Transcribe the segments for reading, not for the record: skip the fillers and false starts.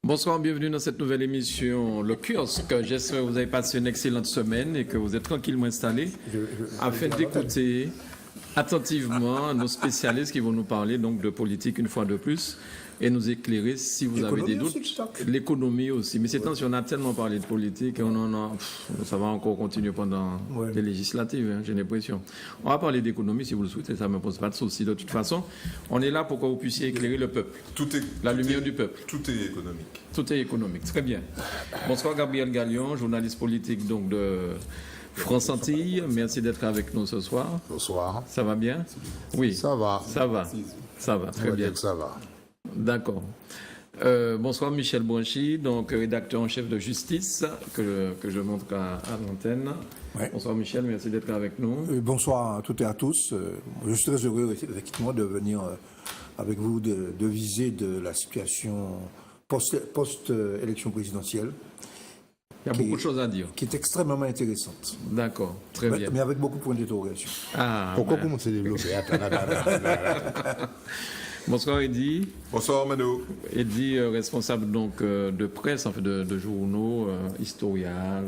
Bonsoir, bienvenue dans cette nouvelle émission, Le Kiosque. J'espère que vous avez passé une excellente semaine et que vous êtes tranquillement installés afin d'écouter attentivement nos spécialistes qui vont nous parler donc de politique une fois de plus et nous éclairer si vous avez des doutes. L'économie aussi. Mais c'est tant si on a tellement parlé de politique, ça va encore continuer pendant les législatives, hein, j'ai l'impression. On va parler d'économie si vous le souhaitez, ça ne me pose pas de souci. De toute façon, on est là pour que vous puissiez éclairer le peuple. La lumière du peuple. Tout est économique. Tout est économique, très bien. Bonsoir Gabriel Gallion, journaliste politique donc de France Antilles. Merci d'être avec nous ce soir. Bonsoir. Ça va bien? Oui. Ça va. Ça va. Ça va, très bien. Ça va. D'accord. Bonsoir Michel Branchy, donc rédacteur en chef de Justice, que je montre à l'antenne. Ouais. Bonsoir Michel, merci d'être avec nous. Bonsoir à toutes et à tous. Je suis très heureux effectivement de venir avec vous de viser de la situation post-élection présidentielle. Il y a beaucoup de choses à dire. Qui est extrêmement intéressante. D'accord, très bien. Mais avec beaucoup de points d'interrogation. Pourquoi comment c'est développé? Bonsoir Eddy. Bonsoir Mano. Eddy, responsable donc de presse, en fait, de journaux, historial.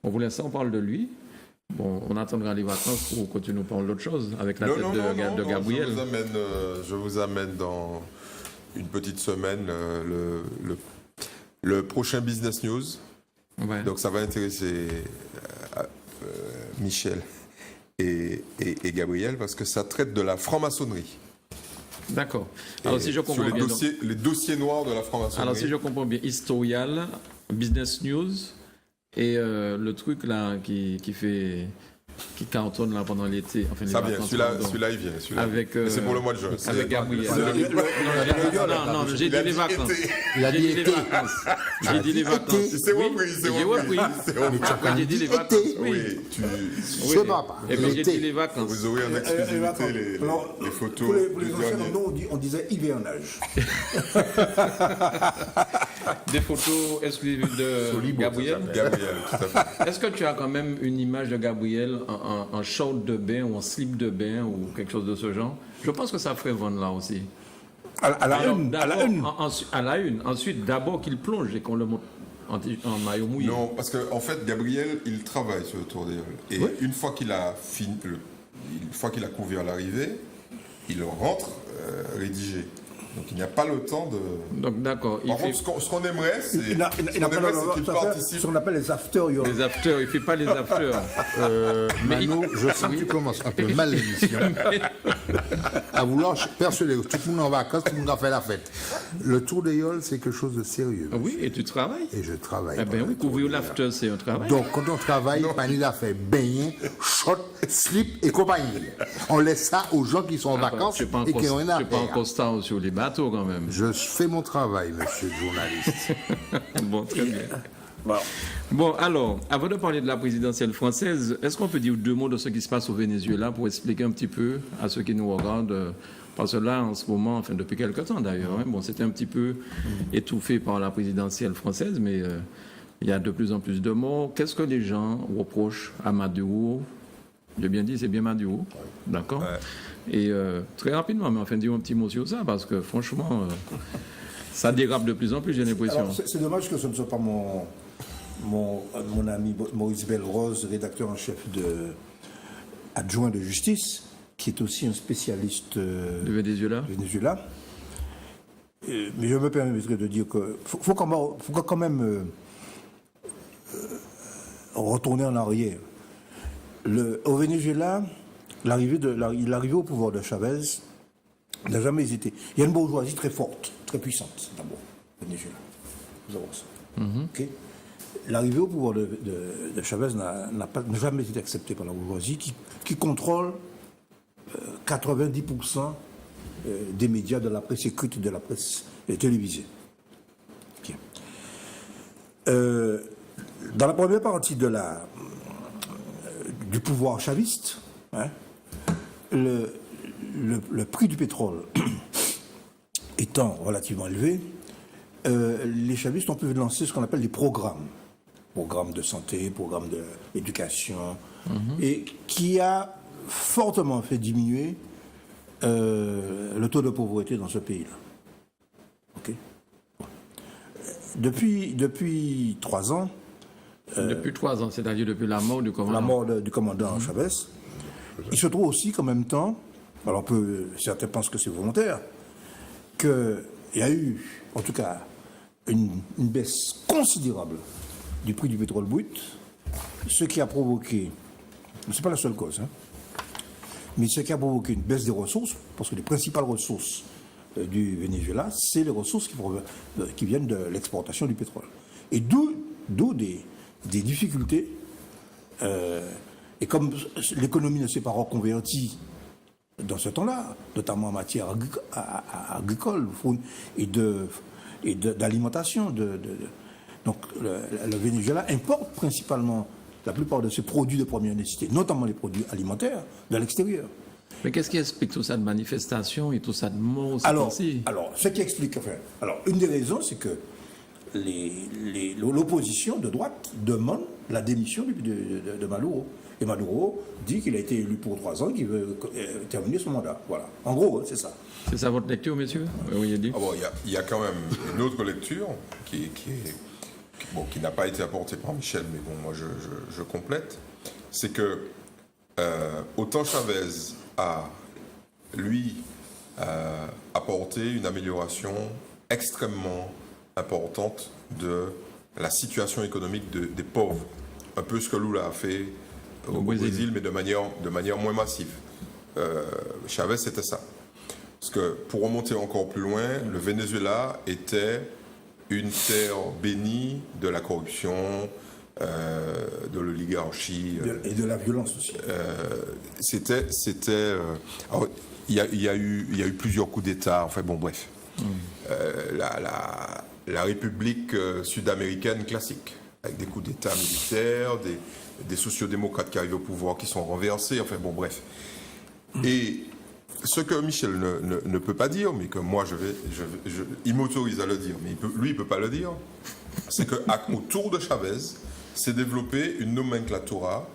Pour l'instant, on parle de lui. Bon, on attendra les vacances pour que tu nous parles d'autre chose avec la tête de Gabriel. Je vous amène dans une petite semaine le prochain Business News. Ouais. Donc ça va intéresser Michel et Gabriel parce que ça traite de la franc-maçonnerie. D'accord. Alors si je comprends sur bien, les dossiers noirs de la franc-maçonnerie. Alors si je comprends bien, Historial, Business News et le truc là qui cartonne là pendant l'été. Enfin, ça vient, celui-là il vient. Avec, c'est pour le mois de juin. Avec Gabriel. Non, j'ai dit les vacances. Il a dit les vacances. J'ai dit les vacances. C'est repris. J'ai dit les vacances. Oui, je ne pas. Et puis j'ai dit les vacances. Vous aurez en exclusivité les photos. Pour les anciens, on disait hivernage. Des photos exclusives de Gabriel. Gabriel, tout à fait. Est-ce que tu as quand même une image de Gabriel en short de bain ou en slip de bain ou quelque chose de ce genre? Je pense que ça ferait vendre là aussi. À la une. Ensuite, d'abord qu'il plonge et qu'on le monte en maillot mouillé. Non, parce qu'en fait, Gabriel, il travaille sur le Tour des Halles. Et une fois qu'il a fini, une fois qu'il a couvert l'arrivée, il rentre rédigé. Donc il n'y a pas le temps de... Donc d'accord. Par contre, ce qu'on aimerait, c'est qu'il participe. Ce qu'on appelle les after. Les after, il ne fait pas les after. Manu, je sens que tu commences un peu mal l'émission. À vouloir persuader tout le monde en vacances, tout le monde a fait la fête. Le Tour des Halles, c'est quelque chose de sérieux. Oui, et tu travailles. Et je travaille. Eh bien oui, couvrir l'after, c'est un travail. Donc quand on travaille, Pani a fait baigner, short, slip et compagnie. On laisse ça aux gens qui sont en vacances et qui n'ont rien à faire. Tu n'es pas en constant sur les bateaux quand même. Je fais mon travail, monsieur le journaliste. Bon, très bien. Bon, alors, avant de parler de la présidentielle française, est-ce qu'on peut dire deux mots de ce qui se passe au Venezuela pour expliquer un petit peu à ceux qui nous regardent, parce que là, en ce moment, enfin depuis quelque temps d'ailleurs, bon, c'était un petit peu étouffé par la présidentielle française, mais il y a de plus en plus de morts. Qu'est-ce que les gens reprochent à Maduro? J'ai bien dit, c'est bien Maduro, d'accord? Ouais. Et très rapidement, mais enfin, dis un petit mot sur ça, parce que franchement, ça dérape de plus en plus, j'ai l'impression. C'est dommage que ce ne soit pas mon ami Maurice Belrose, rédacteur en chef adjoint de justice, qui est aussi un spécialiste du Venezuela. Mais je me permettrai de dire qu'il faut quand même retourner en arrière. Au Venezuela, l'arrivée au pouvoir de Chavez n'a jamais hésité. Il y a une bourgeoisie très forte, très puissante, d'abord, au Venezuela. Nous avons ça. Okay. L'arrivée au pouvoir de Chavez n'a jamais été acceptée par la bourgeoisie qui contrôle 90% des médias, de la presse écrite, de la presse télévisée. Okay. Dans la première partie du pouvoir chaviste, hein, le prix du pétrole étant relativement élevé, les chavistes ont pu lancer ce qu'on appelle des programmes de santé, programmes d'éducation, et qui a fortement fait diminuer le taux de pauvreté dans ce pays-là. Okay. Depuis 3 ans, Depuis 3 ans, c'est-à-dire depuis la mort du commandant. la mort du commandant Chavez, il se trouve aussi qu'en même temps, alors certains pensent que c'est volontaire, qu'il y a eu, en tout cas, une baisse considérable du prix du pétrole brut, ce qui a provoqué, ce n'est pas la seule cause, hein, mais ce qui a provoqué une baisse des ressources, parce que les principales ressources du Venezuela, c'est les ressources qui viennent de l'exportation du pétrole. Et d'où des difficultés. Et comme l'économie ne s'est pas reconvertie dans ce temps-là, notamment en matière agricole et d'alimentation, donc le Venezuela importe principalement la plupart de ses produits de première nécessité, notamment les produits alimentaires, de l'extérieur. Mais qu'est-ce qui explique tout ça de manifestation et tout ça de mots Alors, ce qui explique, une des raisons, c'est que l'opposition de droite demande la démission de Maduro. Et Maduro dit qu'il a été élu pour 3 ans, qu'il veut terminer son mandat. Voilà. En gros, c'est ça. C'est ça votre lecture, messieurs? Oui, il dit. Il y a quand même une autre lecture qui n'a pas été apportée par Michel, mais bon, moi je complète. C'est que autant Chavez a, lui, apporté une amélioration extrêmement importante de la situation économique des pauvres. Un peu ce que Lula a fait au Brésil, mais de manière moins massive. Chavez, c'était ça. Parce que, pour remonter encore plus loin, le Venezuela était une terre bénie de la corruption, de l'oligarchie. Et de la violence aussi. Il y a eu plusieurs coups d'État, enfin bon, bref. La République sud-américaine classique, avec des coups d'État militaires, des sociodémocrates qui arrivent au pouvoir, qui sont renversés, enfin bon, bref. Et ce que Michel ne peut pas dire, mais que moi il m'autorise à le dire, mais lui il ne peut pas le dire, c'est qu'autour de Chavez s'est développée une nomenclatura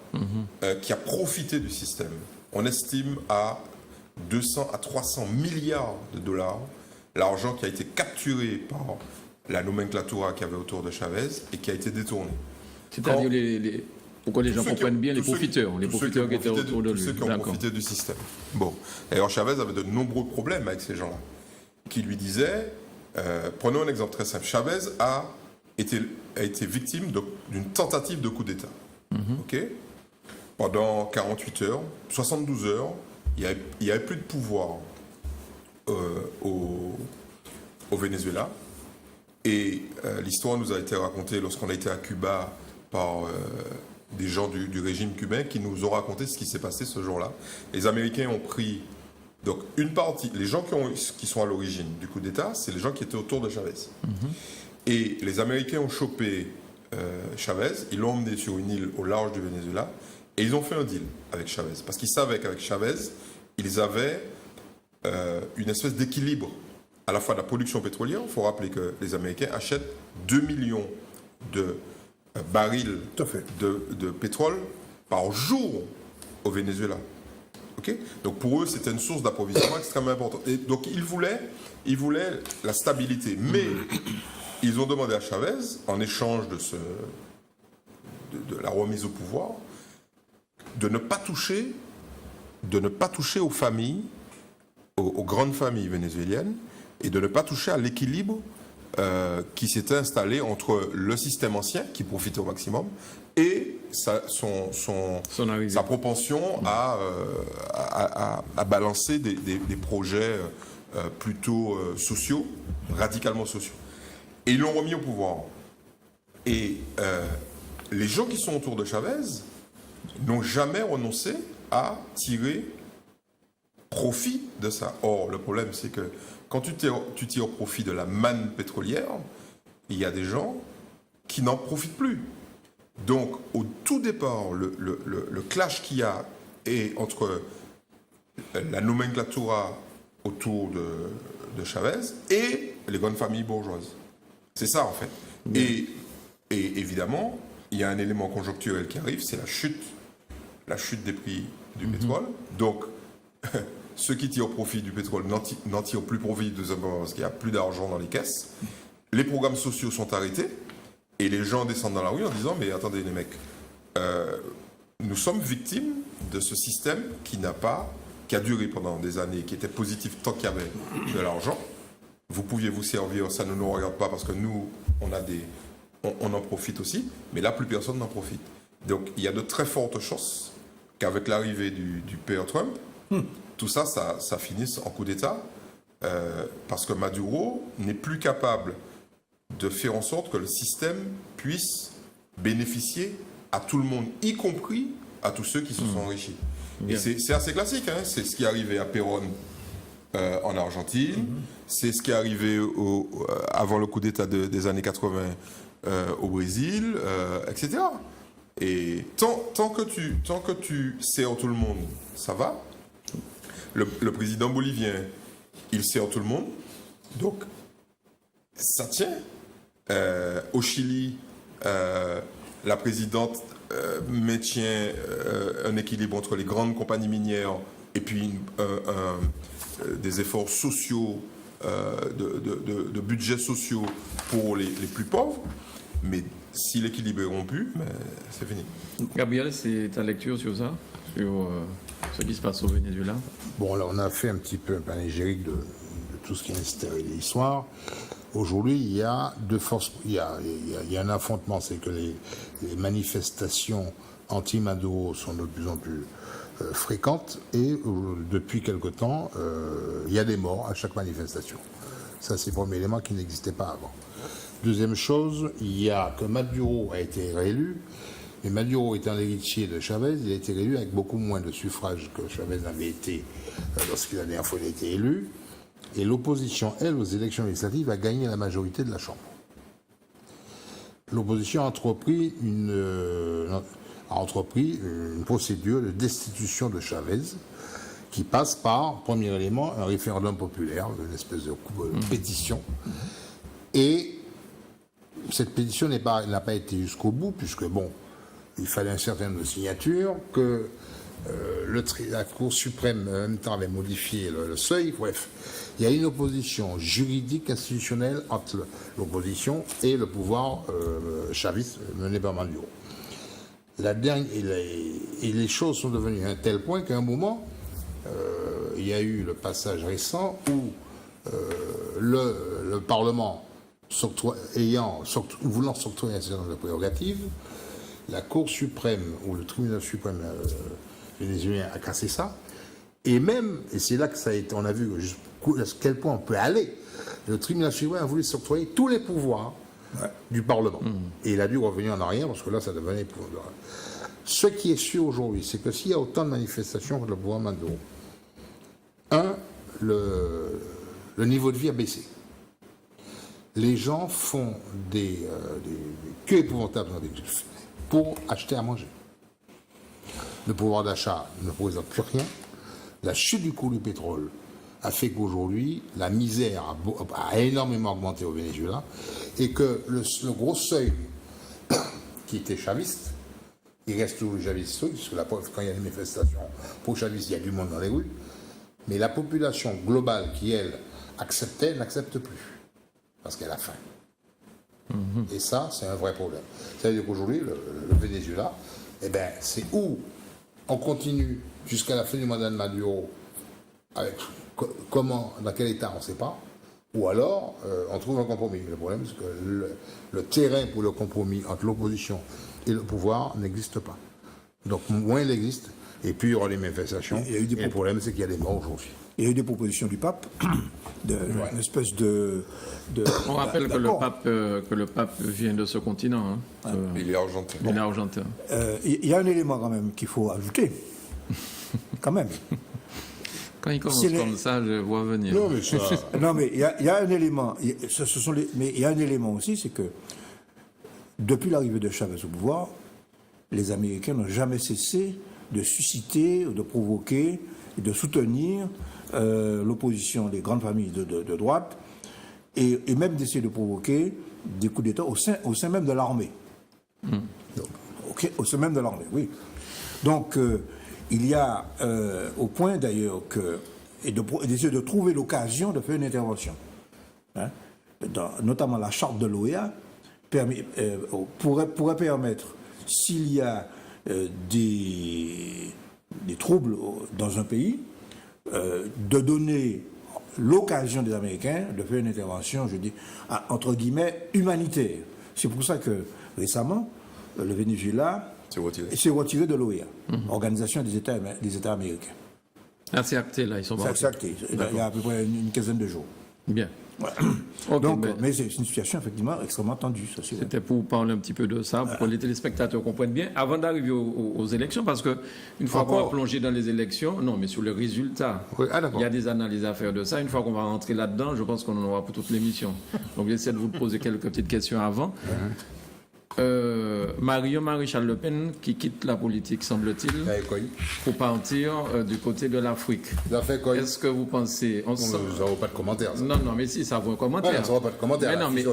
qui a profité du système. On estime à 200 à 300 milliards de dollars l'argent qui a été capturé par la nomenclatura qu'il y avait autour de Chavez et qui a été détourné. C'est-à-dire pour que les gens comprennent bien, les profiteurs qui étaient autour de lui. Tous ceux qui ont profité du système. Bon. D'ailleurs, Chavez avait de nombreux problèmes avec ces gens-là, qui lui disaient, prenons un exemple très simple, Chavez a été victime d'une tentative de coup d'État. Ok. Pendant 48 heures, 72 heures, il n'y avait plus de pouvoir au Venezuela. Et l'histoire nous a été racontée lorsqu'on a été à Cuba par des gens du régime cubain qui nous ont raconté ce qui s'est passé ce jour-là. Les Américains ont pris donc une partie, les gens qui sont à l'origine du coup d'État, c'est les gens qui étaient autour de Chavez. Et les Américains ont chopé Chavez, ils l'ont emmené sur une île au large du Venezuela et ils ont fait un deal avec Chavez. Parce qu'ils savaient qu'avec Chavez, ils avaient une espèce d'équilibre à la fois de la production pétrolière. Il faut rappeler que les Américains achètent 2 millions de barils de pétrole par jour au Venezuela. Okay. Donc pour eux, c'était une source d'approvisionnement extrêmement importante. Et donc ils voulaient la stabilité. Mais ils ont demandé à Chavez, en échange de la remise au pouvoir, de ne pas toucher aux familles, aux grandes familles vénézuéliennes, et de ne pas toucher à l'équilibre qui s'était installé entre le système ancien, qui profitait au maximum, et sa propension à balancer des projets plutôt sociaux, radicalement sociaux. Et ils l'ont remis au pouvoir. Et les gens qui sont autour de Chavez n'ont jamais renoncé à tirer profit de ça. Or, le problème, c'est que quand tu tires profit de la manne pétrolière, il y a des gens qui n'en profitent plus. Donc, au tout départ, le clash qu'il y a est entre la nomenclatura autour de Chavez et les grandes familles bourgeoises. C'est ça, en fait. Et évidemment, il y a un élément conjoncturel qui arrive, c'est la chute des prix du pétrole. Donc, ceux qui tirent profit du pétrole n'en tirent plus profit, tout simplement parce qu'il n'y a plus d'argent dans les caisses. les programmes sociaux sont arrêtés et les gens descendent dans la rue en disant mais attendez les mecs, nous sommes victimes de ce système qui a duré pendant des années, qui était positif tant qu'il y avait de l'argent. Vous pouviez vous servir, ça ne nous regarde pas parce que nous, on en profite aussi, mais là, plus personne n'en profite. Donc, il y a de très fortes chances qu'avec l'arrivée du père Trump, tout ça finisse en coup d'État, parce que Maduro n'est plus capable de faire en sorte que le système puisse bénéficier à tout le monde, y compris à tous ceux qui se sont enrichis. Et c'est assez classique, hein. C'est ce qui est arrivé à Perón en Argentine, c'est ce qui est arrivé avant le coup d'État des années 80 au Brésil, etc. Et tant que tu sers tout le monde, ça va. Le président bolivien, il sert tout le monde, donc ça tient. Au Chili, la présidente maintient un équilibre entre les grandes compagnies minières et puis des efforts sociaux, de budgets sociaux pour les plus pauvres. Mais si l'équilibre est rompu, c'est fini. Gabriel, c'est ta lecture sur ça, sur ce qui se passe au Venezuela? Bon, là, on a fait un petit peu un panégyrique de tout ce qui est instéré de l'histoire. Aujourd'hui, il y a deux forces. Il y a un affrontement, c'est que les manifestations anti-Maduro sont de plus en plus fréquentes et depuis quelque temps, il y a des morts à chaque manifestation. Ça, c'est le premier élément qui n'existait pas avant. Deuxième chose, il y a que Maduro a été réélu, mais Maduro étant l'héritier de Chavez, il a été réélu avec beaucoup moins de suffrages que Chavez n'avait été lorsqu'il la dernière fois il a été élu. Et l'opposition, elle, aux élections législatives, a gagné la majorité de la Chambre. L'opposition a entrepris une procédure de destitution de Chavez qui passe par, premier élément, un référendum populaire, une espèce de pétition. Et cette pétition n'a pas été jusqu'au bout, puisque, bon, il fallait un certain nombre de signatures, que la Cour suprême, en même temps, avait modifié le seuil. Bref, il y a une opposition juridique, institutionnelle entre l'opposition et le pouvoir chaviste mené par Maduro. Et les choses sont devenues à un tel point qu'à un moment, il y a eu le passage récent où le Parlement voulant s'octroyer un certain nombre de prérogatives, la Cour suprême ou le tribunal suprême vénézuélien a cassé ça. Et même, et c'est là que on a vu à quel point on peut aller, le tribunal suprême a voulu s'octroyer tous les pouvoirs du Parlement. Et il a dû revenir en arrière parce que là, ça devenait pouvoir. Ce qui est sûr aujourd'hui, c'est que s'il y a autant de manifestations contre le pouvoir Maduro, le niveau de vie a baissé. Les gens font des queues épouvantables pour acheter à manger. Le pouvoir d'achat ne représente plus rien. La chute du cours du pétrole a fait qu'aujourd'hui, la misère a énormément augmenté au Venezuela et que le gros seuil qui était chaviste, il reste toujours chaviste, parce que la preuve, quand il y a des manifestations pour chavistes, il y a du monde dans les rues, mais la population globale qui, elle, acceptait, n'accepte plus, parce qu'elle a faim. Et ça, c'est un vrai problème. Ça veut dire qu'aujourd'hui, le Venezuela, eh ben, c'est où on continue jusqu'à la fin du mandat de Maduro, avec comment, dans quel état, on ne sait pas, ou alors on trouve un compromis. Le problème, c'est que le terrain pour le compromis entre l'opposition et le pouvoir n'existe pas. Donc, moins il existe, et puis il y aura des manifestations. Et le problème, c'est qu'il y a des morts aujourd'hui. Il y a eu des propositions du pape, une espèce de... On rappelle que le pape vient de ce continent. Hein. Il est argentin. Il est argentin. Il y a un élément quand même qu'il faut ajouter. Quand même. Quand il commence comme ça, je vois venir. Non, mais ça... Non, mais il y a un élément. Mais il y a un élément aussi, c'est que depuis l'arrivée de Chavez au pouvoir, les Américains n'ont jamais cessé de susciter, de provoquer et de soutenir l'opposition des grandes familles de droite et même d'essayer de provoquer des coups d'État au sein même de l'armée. Au sein même de l'armée, oui. Donc, il y a, au point d'ailleurs, d'essayer de trouver l'occasion de faire une intervention. Hein. notamment la charte de l'OEA, pourrait permettre, s'il y a des troubles dans un pays, de donner l'occasion des Américains de faire une intervention, je dis, entre guillemets, humanitaire. C'est pour ça que, récemment, le Venezuela s'est retiré de l'OEA, Organisation des États américains. Ah, c'est acté, là, ils sont C'est acté, il y a à peu près une quinzaine de jours. Bien. Voilà. Okay, donc, mais c'est une situation effectivement extrêmement tendue. C'était pour parler un petit peu de ça, pour que les téléspectateurs comprennent bien, avant d'arriver aux élections, parce que une fois qu'on va plonger dans les élections, non, mais sur les résultats, il y a des analyses à faire de ça. Une fois qu'on va rentrer là-dedans, je pense qu'on en aura pour toute l'émission. Donc j'essaie de vous poser quelques petites questions avant. Marion Maréchal Le Pen qui quitte la politique, semble-t-il, pour partir du côté de l'Afrique. Est-ce que vous pensez... Nous n'avons pas de commentaires. Non, mais si, ça vaut un commentaire. Ça vaut pas de commentaires. Non, mais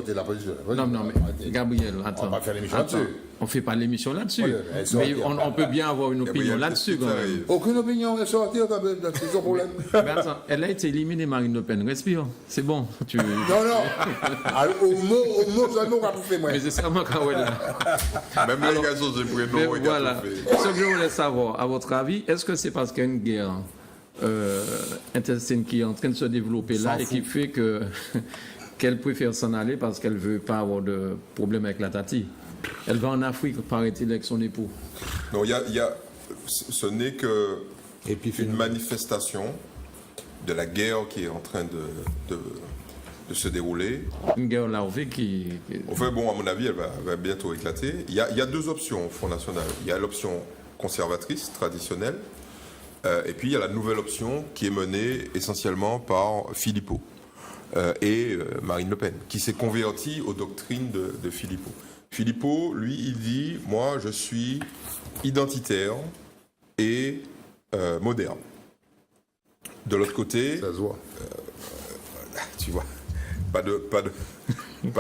Gabriel, attends. On va faire l'émission là-dessus. On ne fait pas l'émission là-dessus. Mais on peut bien avoir une opinion là-dessus, quand même. Aucune opinion est sortie, c'est son problème. Mais attends, elle a été éliminée, Marine Le Pen. Respire, c'est bon. Non. Au mot, ça nous a tout fait, moi. Mais c'est ça, moi, quand là. Même les gars, j'ai pris non, voilà. Ce que je voulais savoir, à votre avis, est-ce que c'est parce qu'il y a une guerre intestine qui est en train de se développer là et qui fait que qu'elle préfère s'en aller parce qu'elle ne veut pas avoir de problème avec la Tati? Elle va en Afrique, paraît-il, avec son époux. Non, ce n'est qu'une manifestation de la guerre qui est en train de se dérouler. Une guerre larvée qui... Enfin, bon, à mon avis, elle va bientôt éclater. Il y a deux options au Front National. Il y a l'option conservatrice, traditionnelle, et puis il y a la nouvelle option qui est menée essentiellement par Philippot et Marine Le Pen, qui s'est convertie aux doctrines de Philippot. Philippot, lui, il dit « Moi, je suis identitaire et moderne ». De l'autre côté... Ça se voit. Tu vois, pas de... Il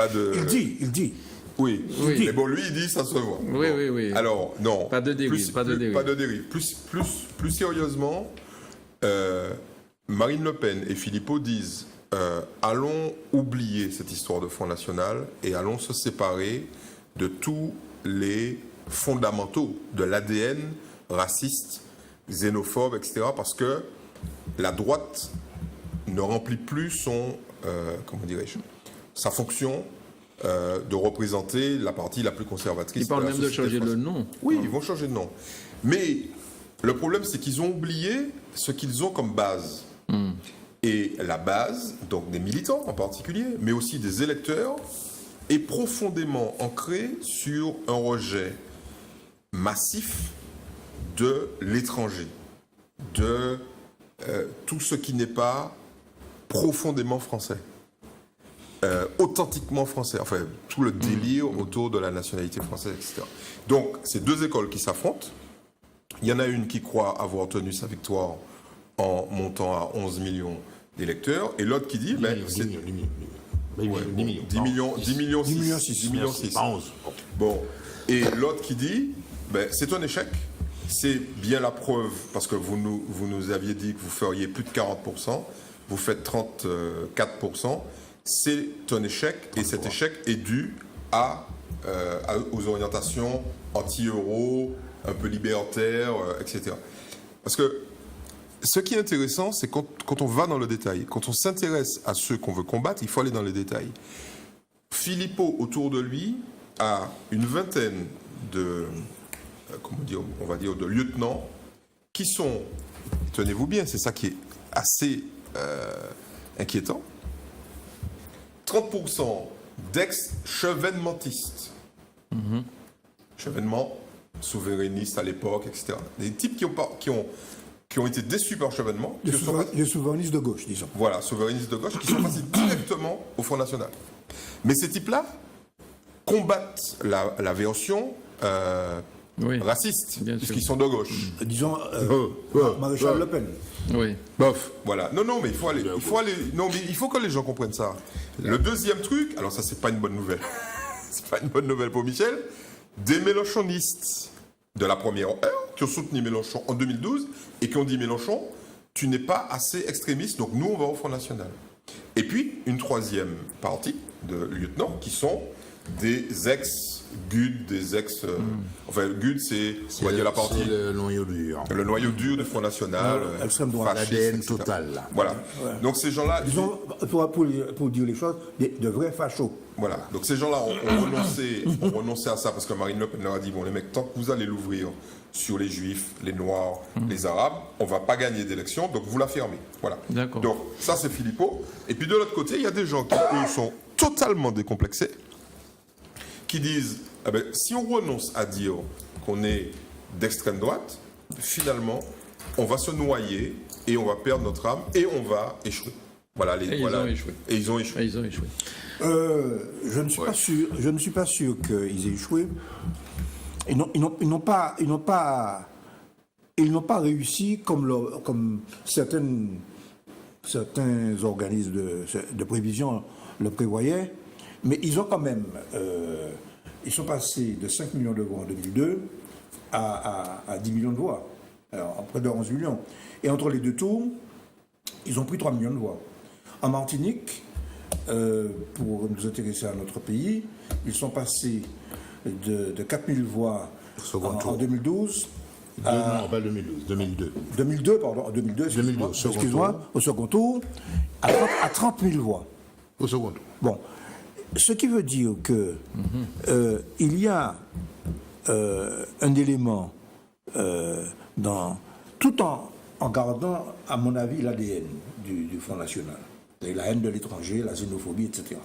dit. Oui, mais bon, lui, il dit ça se voit. Oui. Alors, non. Pas de dérive, pas de dérive. Plus sérieusement, Marine Le Pen et Philippot disent allons oublier cette histoire de Front National et allons se séparer de tous les fondamentaux de l'ADN raciste, xénophobe, etc. Parce que la droite ne remplit plus sa fonction de représenter la partie la plus conservatrice. Ils parlent même de changer le nom. Oui, ils vont changer de nom. Mais le problème, c'est qu'ils ont oublié ce qu'ils ont comme base. Et la base, donc des militants en particulier, mais aussi des électeurs, est profondément ancrée sur un rejet massif de l'étranger, de tout ce qui n'est pas profondément français. Authentiquement français, enfin tout le délire autour de la nationalité française, etc. Donc, c'est deux écoles qui s'affrontent. Il y en a une qui croit avoir tenu sa victoire en montant à 11 millions d'électeurs, et l'autre qui dit 10 millions 6. Bon, et l'autre qui dit c'est un échec, c'est bien la preuve, parce que vous nous aviez dit que vous feriez plus de 40%, vous faites 34%. C'est un échec, et cet échec est dû aux orientations anti-euro, un peu libertaires, etc. Parce que ce qui est intéressant, c'est quand on va dans le détail, quand on s'intéresse à ceux qu'on veut combattre, il faut aller dans les détails. Philippot, autour de lui, a une vingtaine de lieutenants qui sont, tenez-vous bien, c'est ça qui est assez inquiétant, 30% d'ex-chevènementistes. Chevènement, souverainiste à l'époque, etc. Des types qui ont été déçus par le chevènement. Les souverainistes de gauche, disons. Voilà, souverainistes de gauche, qui sont passés directement au Front National. Mais ces types-là combattent la version raciste, puisqu'ils sont de gauche. Disons, Maréchal Le Pen. Oui. Bof. Voilà. Non, mais il faut aller. Non, mais il faut que les gens comprennent ça. Le deuxième truc, alors ça, c'est pas une bonne nouvelle. C'est pas une bonne nouvelle pour Michel. Des mélenchonistes de la première heure qui ont soutenu Mélenchon en 2012 et qui ont dit Mélenchon, tu n'es pas assez extrémiste, donc nous, on va au Front National. Et puis, une troisième partie de lieutenants qui sont des ex-GUD, des ex... Enfin, le GUD, c'est, on va dire, la partie... le noyau dur. Le noyau dur du Front National, extrême droite, fasciste, l'ADN etc. total. Là. Voilà. Donc ces gens-là... Ils ont, pour dire les choses, de vrais fachos. Voilà. Donc ces gens-là ont renoncé à ça parce que Marine Le Pen leur a dit, bon les mecs, tant que vous allez l'ouvrir sur les Juifs, les Noirs, les Arabes, on ne va pas gagner d'élection, donc vous la fermez. Voilà. D'accord. Donc ça c'est Philippot. Et puis de l'autre côté, il y a des gens qui, eux, sont totalement décomplexés, qui disent, eh ben, si on renonce à dire qu'on est d'extrême droite, finalement, on va se noyer et on va perdre notre âme et on va échouer. Voilà, Ils ont échoué. Et ils ont échoué. Et ils ont échoué. Je ne suis pas sûr. Je ne suis pas sûr qu'ils aient échoué. Ils n'ont pas réussi comme certains organismes de prévision le prévoyaient. Mais ils ont quand même, ils sont passés de 5 millions de voix en 2002 à 10 millions de voix, alors près de 11 millions. Et entre les deux tours, ils ont pris 3 millions de voix. En Martinique, pour nous intéresser à notre pays, ils sont passés de 4 000 voix en 2012 Non, pas 2012, 2002. 2002, pardon, en 2002, excuse-moi, au second tour, à 30 000 voix. Au second tour. Bon, ce qui veut dire que il y a un élément tout en gardant, à mon avis, l'ADN du Front National, et la haine de l'étranger, la xénophobie, etc.,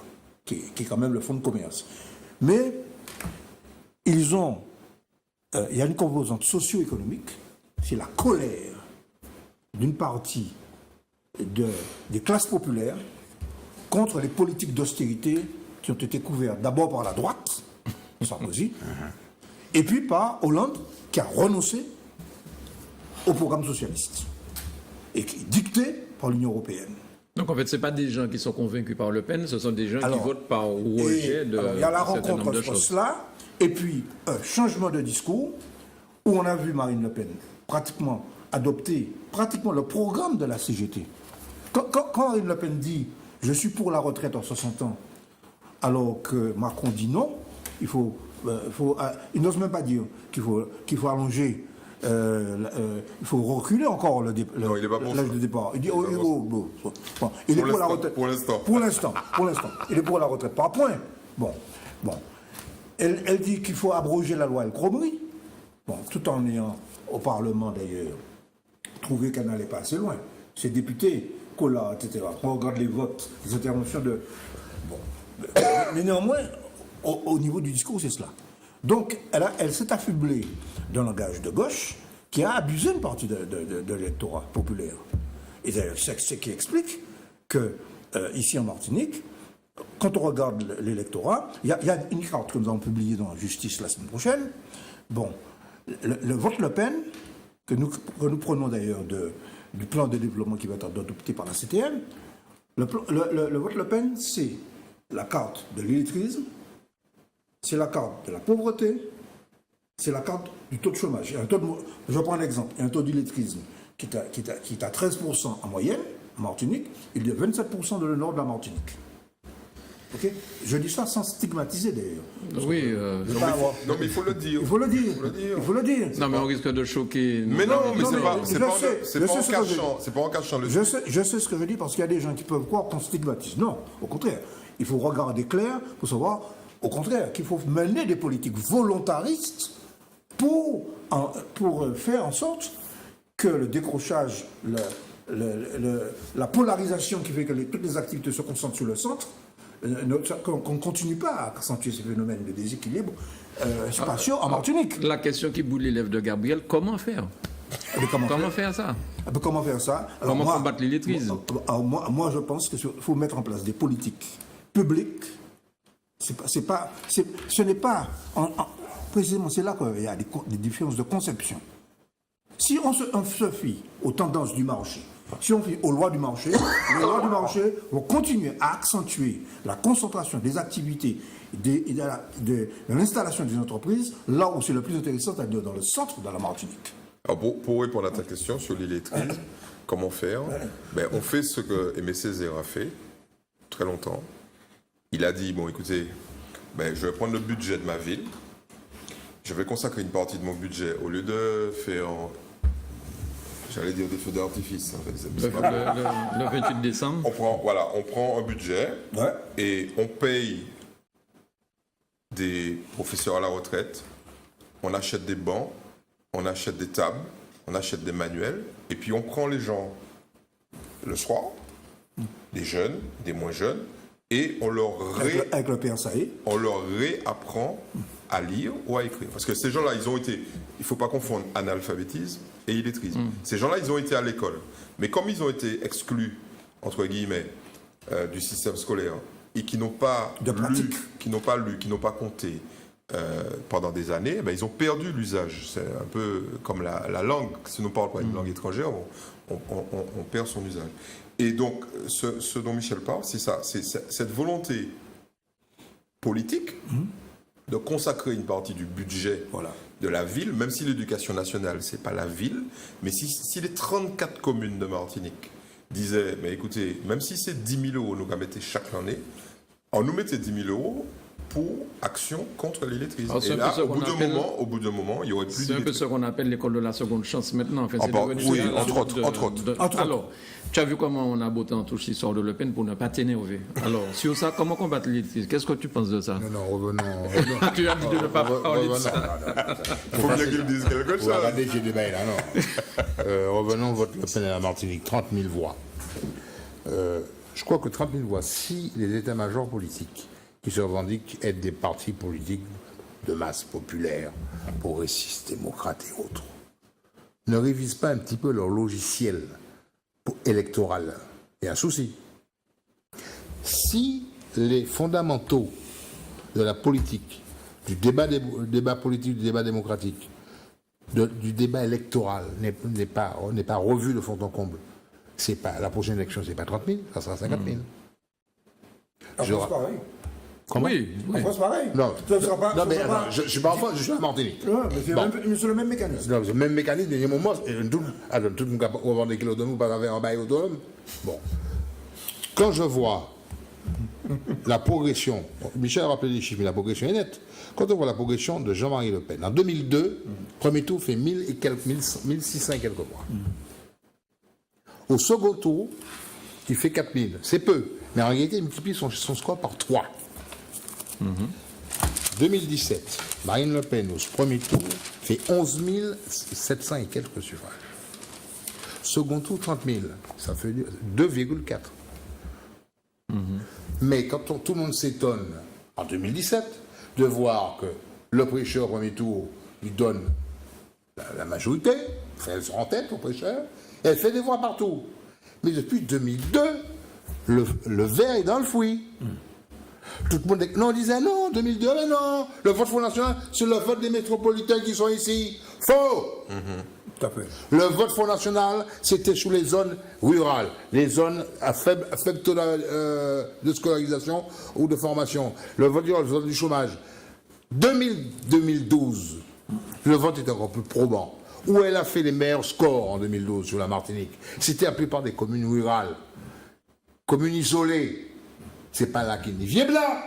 qui est quand même le fonds de commerce. Mais il y a une composante socio-économique, c'est la colère d'une partie des classes populaires contre les politiques d'austérité qui ont été couvertes d'abord par la droite, Sarkozy, et puis par Hollande, qui a renoncé au programme socialiste et qui est dicté par l'Union européenne. Donc en fait, ce n'est pas des gens qui sont convaincus par Le Pen, ce sont des gens qui votent par rejet de il y a la un certain nombre rencontre de entre choses. cela, et puis un changement de discours, où on a vu Marine Le Pen adopter le programme de la CGT. Quand Marine Le Pen dit « je suis pour la retraite en 60 ans », alors que Macron dit non, il n'ose même pas dire qu'il faut allonger, il faut reculer encore l'âge de départ. Il dit il est pour la retraite. Pour l'instant. Il est pour la retraite par point. Bon. Elle dit qu'il faut abroger la loi El Khomri. Bon, tout en ayant, au Parlement d'ailleurs, trouvé qu'elle n'allait pas assez loin. Ses députés, Collard, etc. Quand on regarde les votes, les interventions de... Bon. Mais néanmoins, au niveau du discours, c'est cela. Donc, elle s'est affublée d'un langage de gauche qui a abusé une partie de l'électorat populaire. Et d'ailleurs, c'est ce qui explique que, ici en Martinique, quand on regarde l'électorat, il y a une carte que nous allons publier dans Justice la semaine prochaine. Bon, le vote Le Pen, que nous prenons d'ailleurs du plan de développement qui va être adopté par la CTM, le vote Le Pen, c'est la carte de l'illettrisme, c'est la carte de la pauvreté, c'est la carte du taux de chômage. Je prends un exemple, il y a un taux d'illettrisme qui est à 13% en moyenne, en Martinique, il est à 27% dans le nord de la Martinique. Okay. Je dis ça sans stigmatiser d'ailleurs. Oui. Non, mais il faut le dire. Il faut le dire. Non, mais on risque de choquer. Mais non, mais c'est pas en cachant le... Je sais ce que je dis parce qu'il y a des gens qui peuvent croire qu'on stigmatise. Non, au contraire. Il faut regarder clair pour savoir, au contraire, qu'il faut mener des politiques volontaristes pour faire en sorte que le décrochage, la polarisation qui fait que toutes les activités se concentrent sur le centre, qu'on ne continue pas à accentuer ces phénomènes de déséquilibre spatiaux en Martinique. La question qui boule les lèvres de Gabriel, comment faire? Comment faire ça? Comment faire ça? Alors, comment combattre l'illettrisme? Moi, je pense qu'il faut mettre en place des politiques publiques. Ce n'est pas... précisément, c'est là qu'il y a des différences de conception. Si on se fie aux tendances du marché, si on fait aux lois du marché, les lois du marché vont continuer à accentuer la concentration des activités de l'installation des entreprises, là où c'est le plus intéressant, c'est-à-dire dans le centre de la Martinique. Alors pour répondre à ta question sur l'illettrisme, comment faire? On fait ce que Aimé Césaire a fait très longtemps. il a dit, bon écoutez, je vais prendre le budget de ma ville, je vais consacrer une partie de mon budget, au lieu de faire, j'allais dire des feux d'artifice. Le 28 décembre. On prend un budget et on paye des professeurs à la retraite, on achète des bancs, on achète des tables, on achète des manuels, et puis on prend les gens le soir, des jeunes, des moins jeunes, et on leur avec le PSAE, on leur réapprend à lire ou à écrire. Parce que ces gens-là, il ne faut pas confondre analphabétisme et illetrisme. Ces gens-là, ils ont été à l'école. Mais comme ils ont été exclus, entre guillemets, du système scolaire, et qui n'ont pas lu, qui n'ont pas compté pendant des années, ils ont perdu l'usage. C'est un peu comme la langue. Si on parle pas une langue étrangère, on perd son usage. Et donc, ce dont Michel parle, c'est ça. C'est cette volonté politique de consacrer une partie du budget de la ville, même si l'éducation nationale, c'est pas la ville, mais si les 34 communes de Martinique disaient, mais écoutez, même si c'est 10 000 euros nous qu'à mettre chaque année, on nous mettait 10 000 euros pour action contre l'illettrisme. Et là, au bout d'un moment, il y aurait plus C'est un peu ce qu'on appelle l'école de la seconde chance maintenant. Enfin, oui, entre autres. Alors, tu as vu comment on a botté en touche l'histoire de Le Pen pour ne pas t'énerver. Alors, sur ça, comment combattre l'illettrisme? Qu'est-ce que tu penses de ça? Non, revenons. Tu as dit de ne pas parler de ça. Il faut bien qu'il dise quelque chose. Regardez, j'ai des mails là, non. Revenons, vote Le Pen à la Martinique, 30 000 voix. Je crois que 30 000 voix, si les états-majors politiques qui se revendiquent être des partis politiques de masse populaire, progressistes, démocrates et autres, ne révisent pas un petit peu leur logiciel électoral, il y a un souci. Si les fondamentaux de la politique, du débat politique, du débat démocratique, du débat électoral n'est pas revu de fond en comble, c'est pas, la prochaine élection, c'est pas 30 000, ça sera 50 000. En France, pareil. Comment? Oui. En France, pareil. Non, Ça sera pas, non mais attends, je suis pas en France, je suis à Martinique. Mais c'est le même mécanisme. Non, c'est le même mécanisme, mais il y a un moment, tout le monde va vendre des kilos de nous, pas avoir un bail autonome. Bon. Quand je vois la progression, Michel a rappelé les chiffres, mais la progression est nette. Quand on voit la progression de Jean-Marie Le Pen, en 2002, premier tour fait 1600 et quelques voix. Au second tour, il fait 4000. C'est peu. Mais en réalité, il multiplie son score par 3. 2017, Marine Le Pen, au premier tour, fait 11 700 et quelques suffrages. Second tour, 30 000. Ça fait 2,4. Mais quand tout le monde s'étonne, en 2017, de voir que le prêcheur, au premier tour, lui donne la majorité, elle sera en tête au prêcheur, elle fait des voix partout. Mais depuis 2002, le verre est dans le fouillis. Tout le monde on disait non, 2002, mais non, le vote Front National, c'est le vote des métropolitains qui sont ici. Faux. Tout à fait. Le vote Front National, c'était sous les zones rurales, les zones à faible taux de scolarisation ou de formation. Le vote du chômage. 2012, le vote était encore plus probant. Où elle a fait les meilleurs scores en 2012 sur la Martinique, c'était la plupart des communes rurales. Communes isolées. C'est pas là qu'il n'y vient là.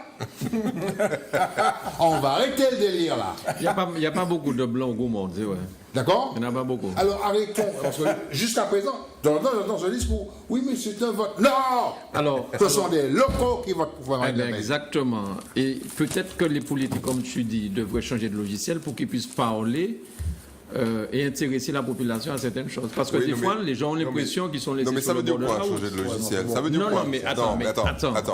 On va arrêter le délire là. Il n'y a pas beaucoup de blancs au Gaumont, c'est vrai. D'accord? Il n'y en a pas beaucoup. Alors arrêtons, parce que jusqu'à présent, j'entends ce discours. Oui, mais c'est un vote. Non! Alors, ce sont des locaux qui votent pour Marine Le Pen. Exactement. Et peut-être que les politiques, comme tu dis, devraient changer de logiciel pour qu'ils puissent parler et intéresser la population à certaines choses. Parce que des fois, les gens ont l'impression qu'ils sont laissés sur le bord de la route. Non, mais ça veut dire quoi, changer de logiciel? Ça veut dire quoi? Non, mais attends.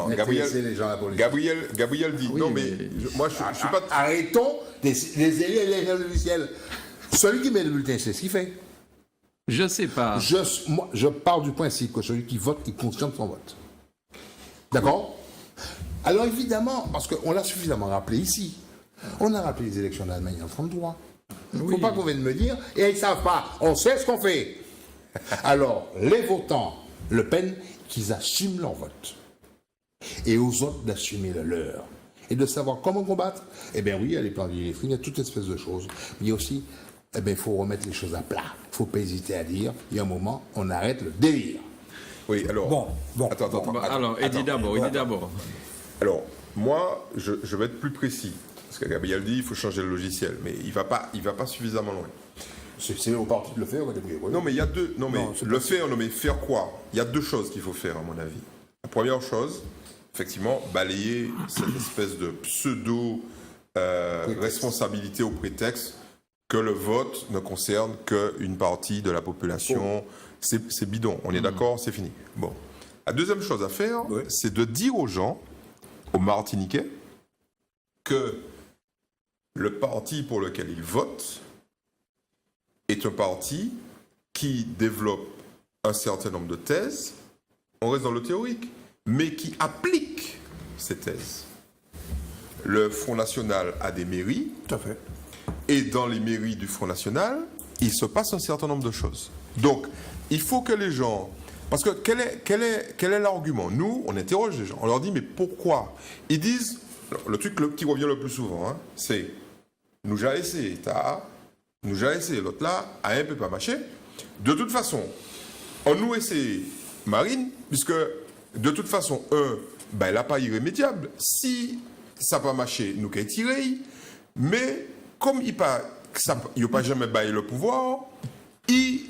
Gabriel dit, oui, non, mais moi, je suis pas... Arrêtons les élus et les logiciels. Celui qui met le bulletin, c'est ce qu'il fait. Je sais pas. Moi, je pars du principe que celui qui vote, il conscient de son vote. D'accord? Alors évidemment, parce qu'on l'a suffisamment rappelé ici, on a rappelé les élections d'Allemagne en 1933. Il ne faut pas qu'on vienne me dire, et ils ne savent pas, on sait ce qu'on fait. Alors, les votants, Le Pen, qu'ils assument leur vote. Et aux autres d'assumer le leur. Et de savoir comment combattre. Eh bien oui, il y a les plans d'illettrisme, il y a toute espèce de choses. Mais il y a aussi, eh bien, il faut remettre les choses à plat. Il ne faut pas hésiter à dire, il y a un moment, on arrête le délire. Oui, alors... Bon. Attends. Alors, Eddy d'abord. Alors, moi, je vais être plus précis. Parce que Gabriel dit il faut changer le logiciel, mais il va pas suffisamment loin. C'est au parti de le faire, Non, mais il y a deux. Non, mais faire, non, mais faire quoi? Il y a deux choses qu'il faut faire, à mon avis. La première chose, effectivement, balayer cette espèce de pseudo-responsabilité au prétexte que le vote ne concerne qu'une partie de la population. C'est bidon. On est d'accord, c'est fini. Bon. La deuxième chose à faire, c'est de dire aux gens, aux Martiniquais, que le parti pour lequel ils votent est un parti qui développe un certain nombre de thèses, on reste dans le théorique, mais qui applique ces thèses. Le Front National a des mairies, Tout à fait. et dans les mairies du Front National, il se passe un certain nombre de choses. Donc, il faut que les gens... Parce que quel est l'argument? Nous, on interroge les gens, on leur dit, mais pourquoi? Ils disent, le truc qui revient le plus souvent, c'est, nous j'ai essayé, nous j'ai essayé, l'autre là, a un peu pas marché. De toute façon, on nous essaie Marine, puisque de toute façon, elle n'a pas irrémédiable. Si ça n'a pas marché, nous qu'elle tiré. Mais comme il n'a pas jamais baillé le pouvoir, il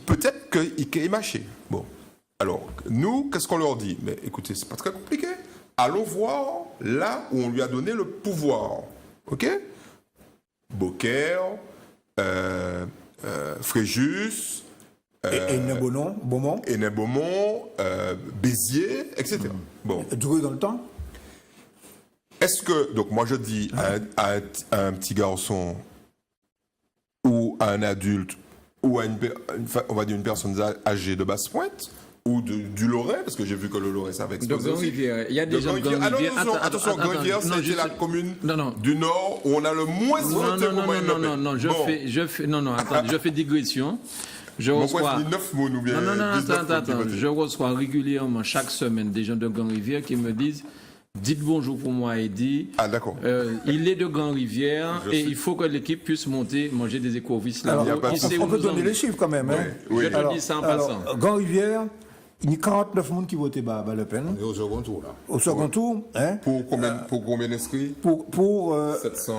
peut-être qu'il a marché. Bon. Alors, nous, qu'est-ce qu'on leur dit? Mais écoutez, c'est pas très compliqué. Allons voir là où on lui a donné le pouvoir. OK? Beaucaire, Fréjus, Beaumont, Béziers, etc. Bon. Drouet dans le temps. Est-ce que, donc moi je dis à un petit garçon ou à un adulte ou à on va dire une personne âgée de Basse-Pointe ou du Lorrain, parce que j'ai vu que le Lorrain ça va exploser aussi. Grand-Rivière, il y a des gens de Grand-Rivière. Attention, Grand-Rivière, c'est la commune du Nord où on a le moins voté pour Marine Le Pen. Non, attendez, je fais digression. Je reçois... Attends. Je reçois régulièrement, chaque semaine, des gens de Grand-Rivière qui me disent dites bonjour pour moi, Eddy. Ah, d'accord. Il est de Grand-Rivière et il faut que l'équipe puisse manger des écourvisses là. On peut donner les chiffres quand même. Oui. Je te dis ça en passant. Grand-Rivière, il y a 49 personnes qui votaient Le Pen. Et au second tour, là. Au second tour, Pour combien d'inscrits? Pour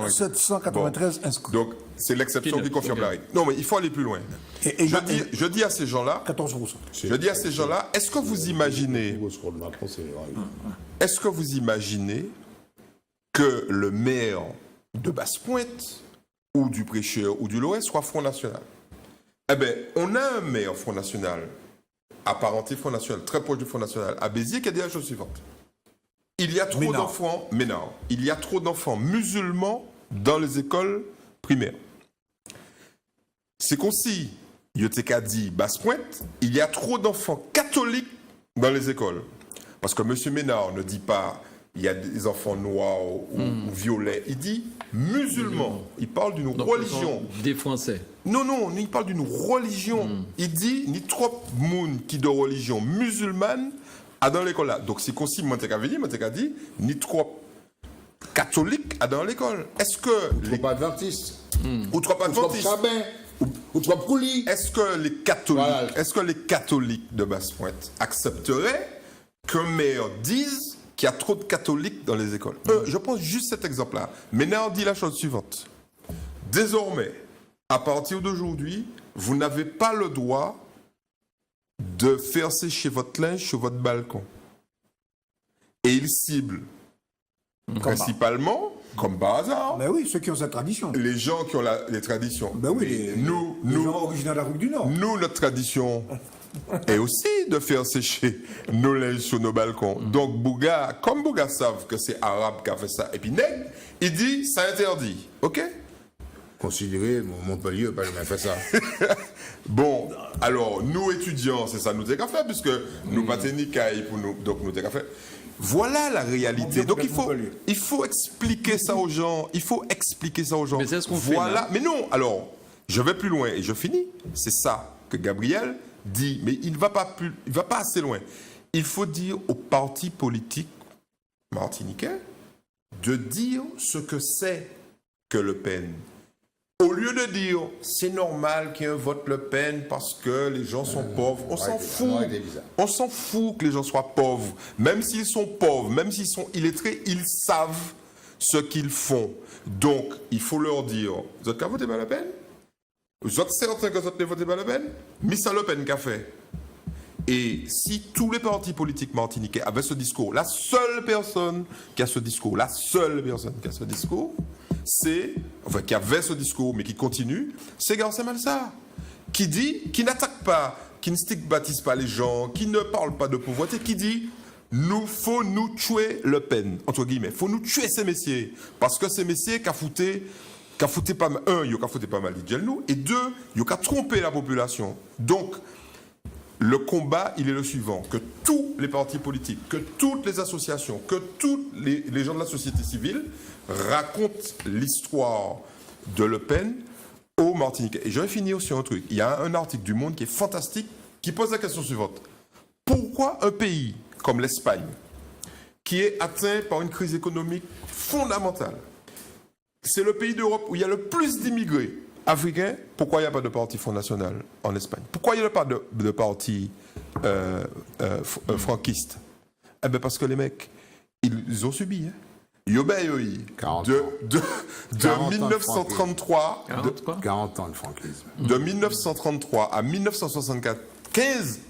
793 inscrits. Donc, c'est l'exception qui confirme la règle. Non, mais il faut aller plus loin. Je dis à ces gens-là, 14%. est-ce que vous imaginez que le maire de Basse-Pointe ou du Prêcheur ou du Lorrain soit Front National? Eh bien, on a un maire Front National, apparenté Front National, très proche du Front National, à Béziers, qui a dit la chose suivante. Il y a trop d'enfants, il y a trop d'enfants musulmans dans les écoles primaires. C'est qu'aussi, Yoteka dit Basse-Pointe, il y a trop d'enfants catholiques dans les écoles. Parce que M. Ménard ne dit pas il y a des enfants noirs ou violets, il dit musulmans. Il parle d'une religion. Des Français. Non, il parle d'une religion. Il dit ni trop de monde qui de religion musulmane à dans l'école là. Donc c'est aussi Monteka dit ni trop catholiques à dans l'école. Est-ce que les pas adventistes ou trop adventistes ou trop coulis. Est-ce que les catholiques de Basse-Pointe accepteraient qu'un maire dise qu'il y a trop de catholiques dans les écoles? Je prends juste cet exemple-là. Ménard dit la chose suivante. Désormais, à partir d'aujourd'hui, vous n'avez pas le droit de faire sécher votre linge sur votre balcon. Et il cible principalement, comme par hasard, Ben oui, ceux qui ont cette tradition. les gens qui ont les traditions. Ben oui, les gens originaires de l'Afrique du Nord. Nous, notre tradition est aussi de faire sécher nos linges sur nos balcons. Donc, comme Bouga savent que c'est arabe qui a fait ça, et puis Nègre, il dit, ça interdit. OK? Considérez, Montpellier n'a pas jamais fait ça. Bon, alors, nous étudiants, c'est ça nous qu'à faire, puisque nous pas pour nous, donc nous qu'à faire. Voilà la réalité. Donc il faut expliquer ça aux gens. Mais c'est ce qu'on fait. Là. Mais non, alors, je vais plus loin et je finis. C'est ça que Gabriel dit. Mais il ne va pas assez loin. Il faut dire aux partis politiques martiniquais de dire ce que c'est que Le Pen. Au lieu de dire c'est normal qu'il y ait un vote Le Pen parce que les gens sont pauvres, on s'en fout. On s'en fout que les gens soient pauvres. Même s'ils sont pauvres, même s'ils sont illettrés, ils savent ce qu'ils font. Donc, il faut leur dire, vous êtes qu'à voter pour Le Pen? Vous êtes certain que vous êtes voté pour Le Pen? Mais ça Le Pen qu'a fait. Et si tous les partis politiques martiniquais avaient ce discours, la seule personne qui a ce discours, qui avait ce discours, mais qui continue, c'est Garcés Malsa, qui dit, qui n'attaque pas, qui ne stigmatise pas les gens, qui ne parle pas de pauvreté, qui dit, faut nous tuer Le Pen, entre guillemets, faut nous tuer ces messieurs, parce que ces messieurs qu'a fouté pas mal, il a fouté pas mal d'idjelnou, et deux, il a trompé la population. Donc, le combat, il est le suivant, que tous les partis politiques, que toutes les associations, que tous les gens de la société civile racontent l'histoire de Le Pen aux Martiniquais. Et je vais finir sur un truc. Il y a un article du Monde qui est fantastique, qui pose la question suivante. Pourquoi un pays comme l'Espagne, qui est atteint par une crise économique fondamentale, c'est le pays d'Europe où il y a le plus d'immigrés africains, pourquoi il n'y a pas de parti Front National en Espagne? Pourquoi il n'y a pas de parti franquiste? Eh bien parce que les mecs, ils ont subi. De 1933... 40 ans de franquisme. De 1933 à 1975, 15,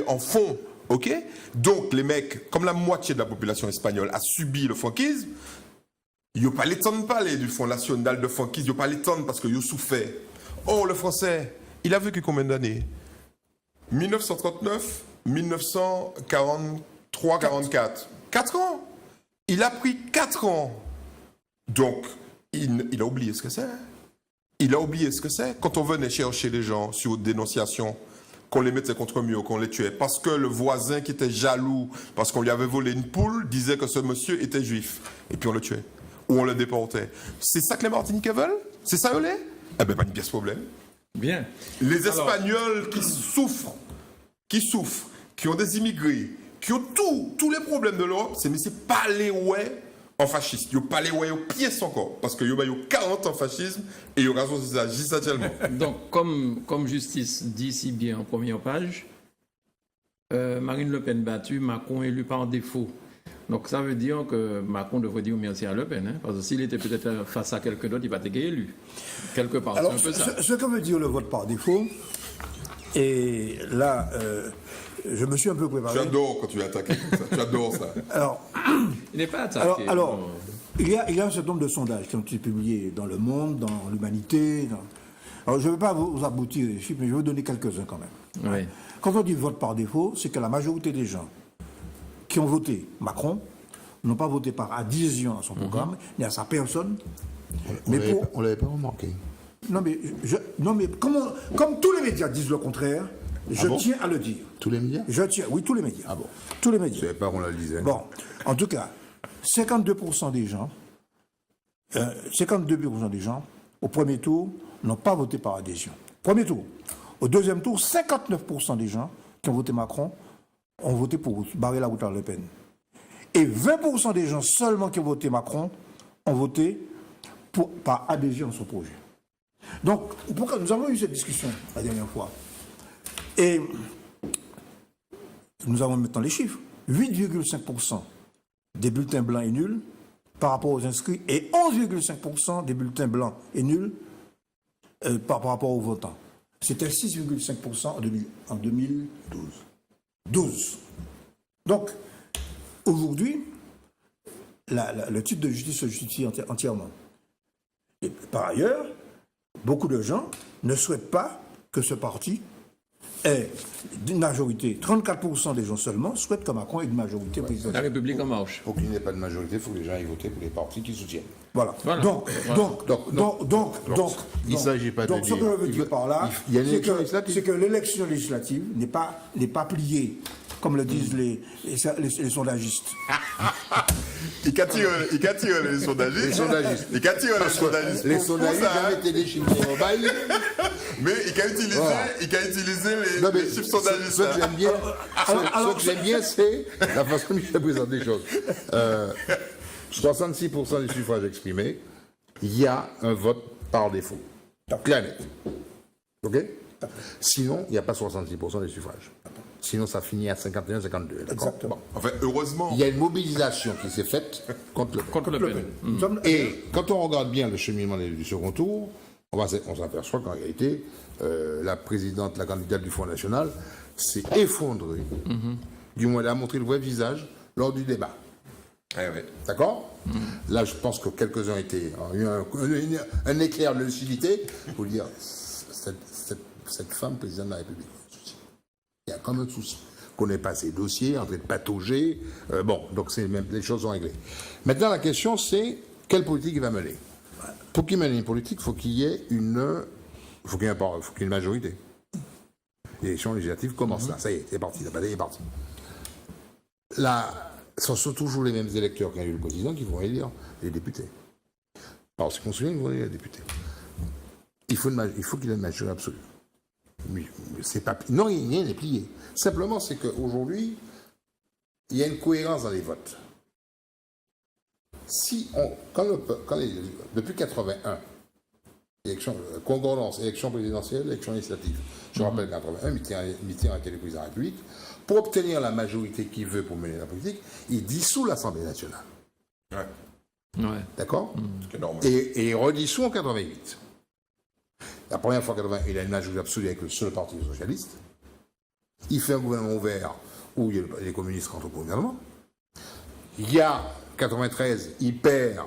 en fond, ok? Donc les mecs, comme la moitié de la population espagnole a subi le franquisme, il n'y a pas les temps de parler du Front National de franquisme, il n'y a pas les temps parce qu'il a souffert. Oh, le Français, il a vécu combien d'années? 1939, 1943, 44. 4 ans. Il a pris 4 ans. Donc, il a oublié ce que c'est. Il a oublié ce que c'est. Quand on venait chercher les gens sur dénonciation, qu'on les mettait contre mur, qu'on les tuait, parce que le voisin qui était jaloux, parce qu'on lui avait volé une poule, disait que ce monsieur était juif. Et puis on le tuait. Ou on le déportait. C'est ça que les Martiniquais veulent? C'est ça, eux, les? Eh bien, pas une pièce problème. Bien. Les Espagnols qui souffrent, qui ont des immigrés, qui ont tous les problèmes de l'Europe, mais c'est pas les ouais en fascisme. Ils n'ont pas les ouais aux pièces encore. Parce qu'il y a 40 en fascisme et il y aura juste actuellement. Donc, comme Justice dit si bien en première page, Marine Le Pen battue, Macron élu par défaut. Donc ça veut dire que Macron devrait dire merci à Le Pen, hein, parce que s'il était peut-être face à quelqu'un d'autre, il va être élu. Quelque part, alors, c'est un peu ça. Ce que veut dire le vote par défaut, et là, je me suis un peu préparé. Tu adores quand tu es attaqué comme ça, tu adores ça. Alors, il n'est pas attaqué. Alors il y a un certain nombre de sondages qui ont été publiés dans Le Monde, dans l'Humanité. Alors je ne vais pas vous aboutir les chiffres, mais je vais vous donner quelques-uns quand même. Oui. Quand on dit vote par défaut, c'est que la majorité des gens qui ont voté Macron n'ont pas voté par adhésion à son programme, ni à sa personne. On ne l'avait pas remarqué. Non, mais comme tous les médias disent le contraire, je tiens à le dire. Tous les médias? Oui, tous les médias. Ah bon? Tous les médias. Je ne savais pas qu'on le disait. Bon, en tout cas, 52% des gens, au premier tour, n'ont pas voté par adhésion. Premier tour. Au deuxième tour, 59% des gens qui ont voté Macron ont voté pour barrer la route à Le Pen. Et 20% des gens seulement qui ont voté Macron ont voté par adhésion à son projet. Donc, pourquoi nous avons eu cette discussion la dernière fois. Et nous avons maintenant les chiffres. 8,5% des bulletins blancs et nuls par rapport aux inscrits et 11,5% des bulletins blancs et nuls par rapport aux votants. C'était 6,5% en 2012. Donc, aujourd'hui, le type de justice se justifie entièrement. Et par ailleurs, beaucoup de gens ne souhaitent pas que ce parti ait une majorité. 34% des gens seulement souhaitent que Macron ait une majorité présidentielle. La République en marche. Pour qu'il n'y ait pas de majorité, il faut que les gens aient voté pour les partis qui soutiennent. Voilà. Donc, il ne s'agit pas de dire. Donc, ce que je veux dire par là, c'est que l'élection législative n'est pas pliée, comme le disent les sondagistes. Il tiré les sondagistes. Les sondagistes avaient été des chiffres au bail. Mais il a utilisé les chiffres sondagistes. Ce que j'aime bien, c'est la façon dont il présente les choses. 66% des suffrages exprimés, il y a un vote par défaut. Clair net. OK? Sinon, il n'y a pas 66% des suffrages. Sinon, ça finit à 51-52. Exactement. Bon. Enfin, heureusement. Il y a une mobilisation qui s'est faite contre le Pen. Contre le Pen. Et quand on regarde bien le cheminement du second tour, on s'aperçoit qu'en réalité, la présidente, la candidate du Front National, s'est effondrée. Du moins, elle a montré le vrai visage lors du débat. Ouais. D'accord? Là, je pense que quelques-uns ont eu un éclair de lucidité pour dire cette femme présidente de la République. Il y a comme un souci. On connaît pas ses dossiers, en train de patauger. Donc les choses sont réglées. Maintenant, la question, c'est quelle politique il va mener. Pour qu'il mène une politique, il faut qu'il y ait une majorité. L'élection législative commence là. Ça y est, c'est parti. La bataille est partie. Là, ce sont toujours les mêmes électeurs qui ont eu le président qui vont élire les députés. Alors, c'est qu'on se souvient, ils vont élire les députés. Il faut qu'il ait une majorité absolue. Mais c'est pas, non, rien n'est plié. Simplement, c'est qu'aujourd'hui, il y a une cohérence dans les votes. Depuis 81, concordance, élection présidentielle, élection législative. Je rappelle qu'en 81, Mitterrand était le président de la République. Pour obtenir la majorité qu'il veut pour mener la politique, il dissout l'Assemblée nationale. Ouais. D'accord? C'est normal. Et il redissout en 88. La première fois, 80, il a une majorité absolue avec le seul parti socialiste. Il fait un gouvernement ouvert où les communistes rentrent au gouvernement. Il y a 93, il perd,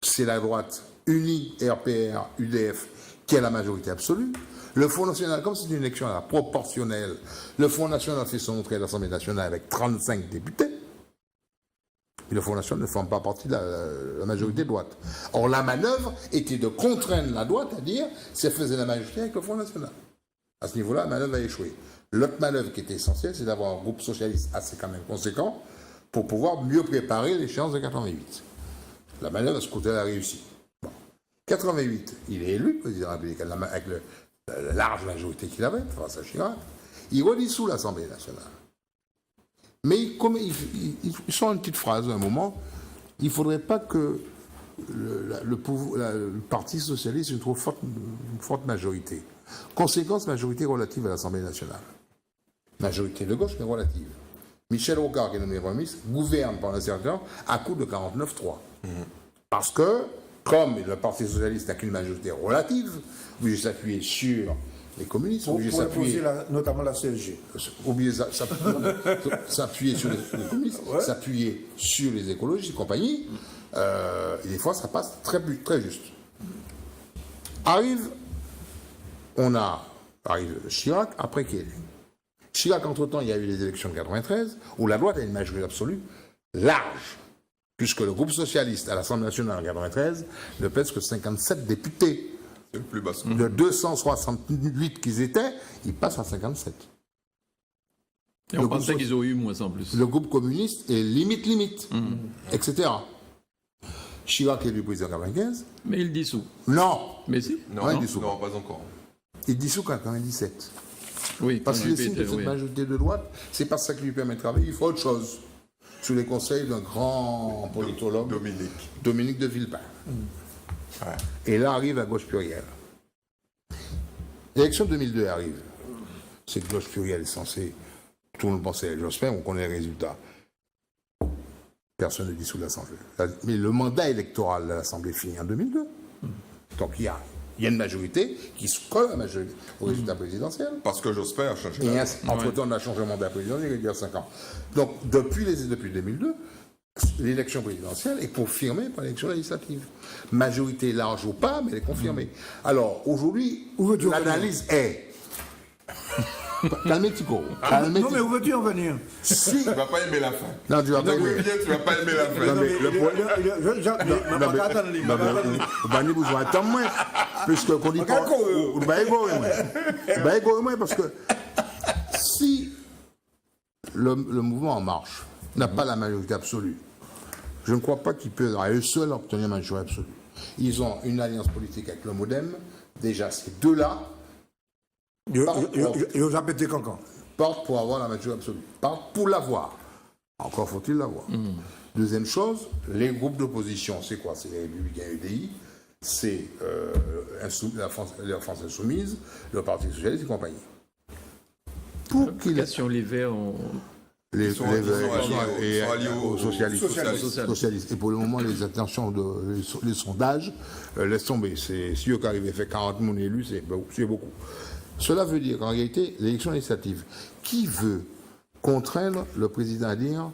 c'est la droite unie, RPR, UDF, qui a la majorité absolue. Le Front National, comme c'est une élection à la proportionnelle, le Front National fait son entrée à l'Assemblée nationale avec 35 députés. Et le Front National ne forme pas partie de la majorité de droite. Or, la manœuvre était de contraindre la droite à dire si elle faisait la majorité avec le Front National. À ce niveau-là, la manœuvre a échoué. L'autre manœuvre qui était essentielle, c'est d'avoir un groupe socialiste assez quand même conséquent pour pouvoir mieux préparer l'échéance de 88. La manœuvre, à ce côté-là, a réussi. Bon. 88, il est élu président de la République avec la large majorité qu'il avait, face à Chirac. Il redissout l'Assemblée nationale. Mais il sort une petite phrase à un moment. Il ne faudrait pas que le Parti socialiste ait une trop forte majorité. Conséquence, majorité relative à l'Assemblée nationale. Majorité de gauche, mais relative. Michel Rocard, qui est nommé Premier ministre, gouverne pendant un certain temps à coup de 49-3. Parce que, comme le Parti socialiste n'a qu'une majorité relative, obligé de s'appuyer sur les communistes, pour imposer notamment la CSG. Obligé de s'appuyer sur les communistes, s'appuyer sur les écologistes et compagnie, et des fois ça passe très juste. Arrive Chirac, après qui est élu. Chirac, entre-temps, il y a eu les élections de 93, où la droite a une majorité absolue large, puisque le groupe socialiste à l'Assemblée nationale en 93 ne pèse que 57 députés. C'est le plus bas. De 268 qu'ils étaient, ils passent à 57. Et on pensait qu'ils ont eu moins en plus. Le groupe communiste est limite, etc. Chirac est élu président en 95. Mais il dissout. Non. Mais si. Non, il dissout. Non, pas encore. Il dissout en 97. Oui. Parce qu'il estime que cette majorité de droite, c'est pas ça qui lui permet de travailler, il faut autre chose. Sous les conseils d'un grand politologue, Dominique de Villepin. Ouais. Et là arrive la gauche plurielle. L'élection de 2002 arrive. Cette gauche plurielle est censée, tout le monde pensait, j'espère, on connaît les résultats. Personne ne dissout l'Assemblée. Mais le mandat électoral de l'Assemblée finit en 2002. Donc il y a une majorité qui se colle à la majorité au résultat présidentiel. Parce que j'espère changer. Et entre-temps, on a changé le mandat présidentiel il y a 5 ans. Donc depuis 2002, l'élection présidentielle est confirmée par l'élection législative. Majorité large ou pas, mais elle est confirmée. Alors, aujourd'hui, l'analyse est... Calmez, Tico. Non, mais où veux-tu en venir? Si... Tu ne vas pas aimer la fin. Non, tu vas pas aimer. Tu ne vas pas aimer la fin. Non, mais le point... vous attendez moins. Puisque qu'on dit pas... Vous va égorer moins. Parce que si le mouvement En Marche n'a pas la majorité absolue, je ne crois pas qu'ils peuvent à eux seuls obtenir la majorité absolue. Ils ont une alliance politique avec le MoDem. Déjà, ces deux-là portent pour avoir la majorité absolue. Portent pour l'avoir. Encore faut-il l'avoir. Deuxième chose, les groupes d'opposition, c'est quoi? C'est les Républicains UDI. c'est la France Insoumise, le Parti Socialiste et compagnie. Pour qu'il Question les Verts, les sont alliés aux socialistes. Et pour le moment, les intentions, les sondages laissent tomber. Si eux qui arrivent à faire 40 000 élus, c'est beaucoup. Cela veut dire qu'en réalité, l'élection législative, qui veut contraindre le président à dire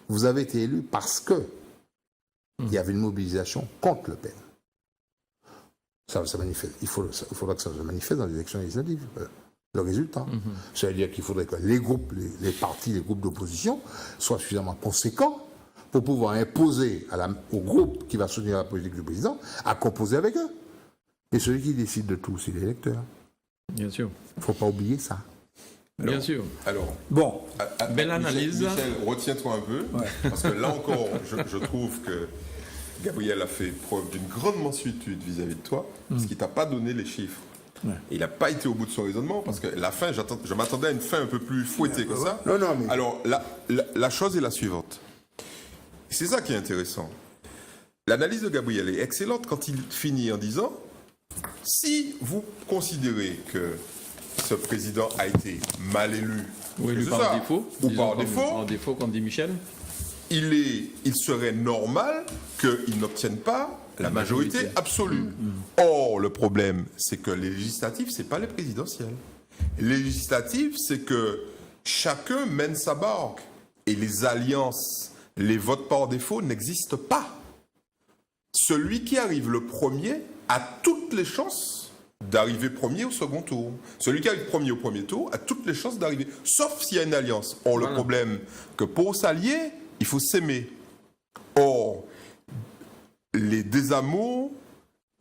vous avez été élu parce que il y avait une mobilisation contre Le Pen. Ça manifeste. Il faudra que ça se manifeste dans les élections législatives. Le résultat. Ça veut dire qu'il faudrait que les groupes, les partis, les groupes d'opposition soient suffisamment conséquents pour pouvoir imposer au groupe qui va soutenir la politique du président à composer avec eux. Et celui qui décide de tout, c'est l'électeur. bien sûr. Il ne faut pas oublier ça. Bien sûr. Alors, Bon, belle analyse. Michel, retiens-toi un peu, parce que là encore, je trouve que Gabriel a fait preuve d'une grande mansuétude vis-à-vis de toi, parce qu'il ne t'a pas donné les chiffres. Ouais. Et il n'a pas été au bout de son raisonnement, parce que la fin, je m'attendais à une fin un peu plus fouettée que ça. Non, mais... Alors, la chose est la suivante. C'est ça qui est intéressant. L'analyse de Gabriel est excellente quand il finit en disant si vous considérez que ce président a été mal élu, Oui, que lui ce par soit, défaut. ou disons par défaut, Par défaut, comme dit Michel. il serait normal qu'il n'obtienne pas la majorité absolue. Or, le problème, c'est que les législatives, ce n'est pas les présidentielles. Les législatives, c'est que chacun mène sa barque. Et les alliances, les votes par défaut n'existent pas. Celui qui arrive le premier a toutes les chances d'arriver premier au second tour. Celui qui arrive premier au premier tour a toutes les chances d'arriver, sauf s'il y a une alliance. Or, le problème, que pour s'allier, il faut s'aimer. Or, les désamours,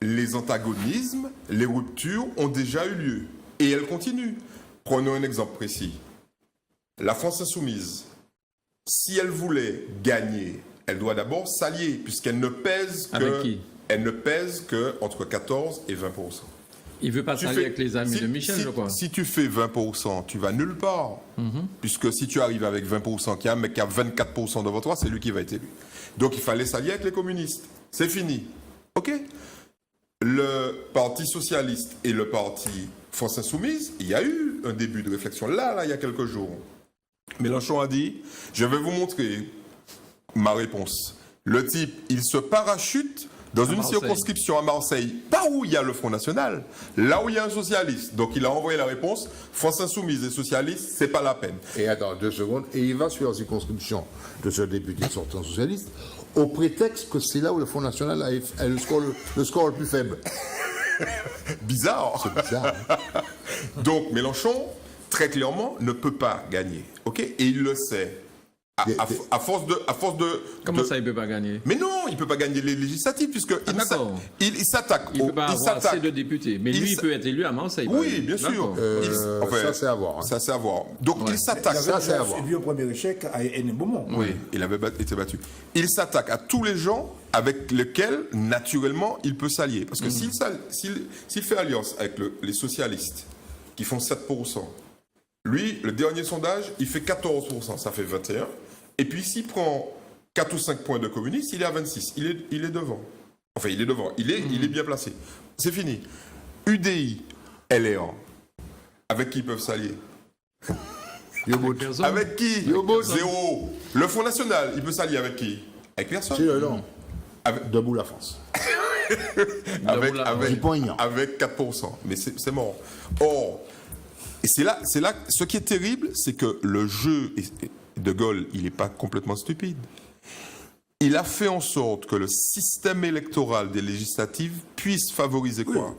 les antagonismes, les ruptures ont déjà eu lieu. Et elles continuent. Prenons un exemple précis. La France insoumise, si elle voulait gagner, elle doit d'abord s'allier, puisqu'elle ne pèse que... Avec qui? Elle ne pèse que entre 14 et 20%. Il ne veut pas s'allier avec les amis de Michel, je crois. Si tu fais 20%, tu vas nulle part. Puisque si tu arrives avec 20%, qu'il y a un mec qui a 24% de voix, c'est lui qui va être élu. Donc il fallait s'allier avec les communistes. C'est fini. OK? Le Parti socialiste et le Parti France insoumise, il y a eu un début de réflexion. Là, il y a quelques jours. Mélenchon a dit, je vais vous montrer ma réponse. Le type, il se parachute dans une circonscription à Marseille, pas où il y a le Front National, là où il y a un socialiste. Donc il a envoyé la réponse, France insoumise et socialiste, c'est pas la peine. Et attends, 2 secondes, et il va sur la circonscription de ce député sortant socialiste, au prétexte que c'est là où le Front National a le score le plus faible. Bizarre. C'est bizarre. Hein. Donc Mélenchon, très clairement, ne peut pas gagner. OK? Et il le sait. À force de... Comment ça, il ne peut pas gagner? Mais non, il ne peut pas gagner les législatives, puisqu'il s'attaque. Il ne peut pas avoir assez de députés. Mais lui, il peut être élu à Marseille. Oui, bien sûr. Ça, c'est à voir. Hein. Ça, c'est à voir. Donc, il s'attaque. ça, c'est à voir. Il a vu un premier échec à N Beaumont. Oui, il avait été battu. Il s'attaque à tous les gens avec lesquels, naturellement, il peut s'allier. Parce que s'il fait alliance avec les socialistes, qui font 7%, lui, le dernier sondage, il fait 14%, ça fait 21%. Et puis, s'il prend 4 ou 5 points de communistes, il est à 26. Il est devant. Enfin, il est devant. Il est bien placé. C'est fini. UDI, LR, avec qui ils peuvent s'allier? Avec qui? Zéro. Le Front National, il peut s'allier avec qui? Avec personne. Non. Debout la France. avec 4%. Mais c'est mort. Or, et c'est là, ce qui est terrible, c'est que le jeu de Gaulle, il n'est pas complètement stupide. Il a fait en sorte que le système électoral des législatives puisse favoriser quoi?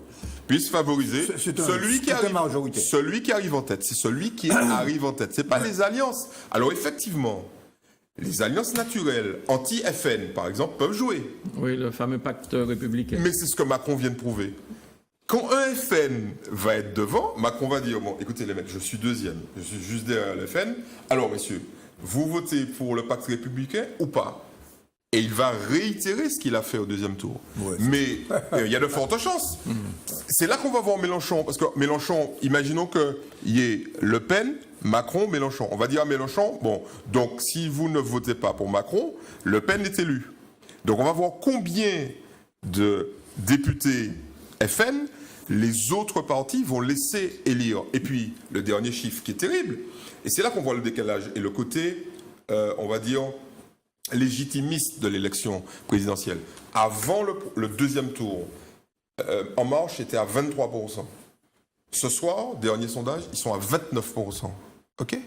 Puisse favoriser celui qui arrive en tête. C'est celui qui arrive en tête. C'est pas les alliances. Alors effectivement, les alliances naturelles anti-FN, par exemple, peuvent jouer. Oui, le fameux pacte républicain. Mais c'est ce que Macron vient de prouver. Quand un FN va être devant, Macron va dire, bon, écoutez les mecs, je suis deuxième, je suis juste derrière le FN. Alors, messieurs, vous votez pour le pacte républicain ou pas? Et il va réitérer ce qu'il a fait au deuxième tour. Ouais, mais il y a de fortes chances. C'est là qu'on va voir Mélenchon. Parce que Mélenchon, imaginons qu'il y ait Le Pen, Macron, Mélenchon. On va dire à Mélenchon, bon, donc si vous ne votez pas pour Macron, Le Pen est élu. Donc on va voir combien de députés FN, les autres partis vont laisser élire. Et puis, le dernier chiffre qui est terrible, et c'est là qu'on voit le décalage et le côté, on va dire, légitimiste de l'élection présidentielle. Avant le deuxième tour, En Marche était à 23%. Ce soir, dernier sondage, ils sont à 29%. OK ?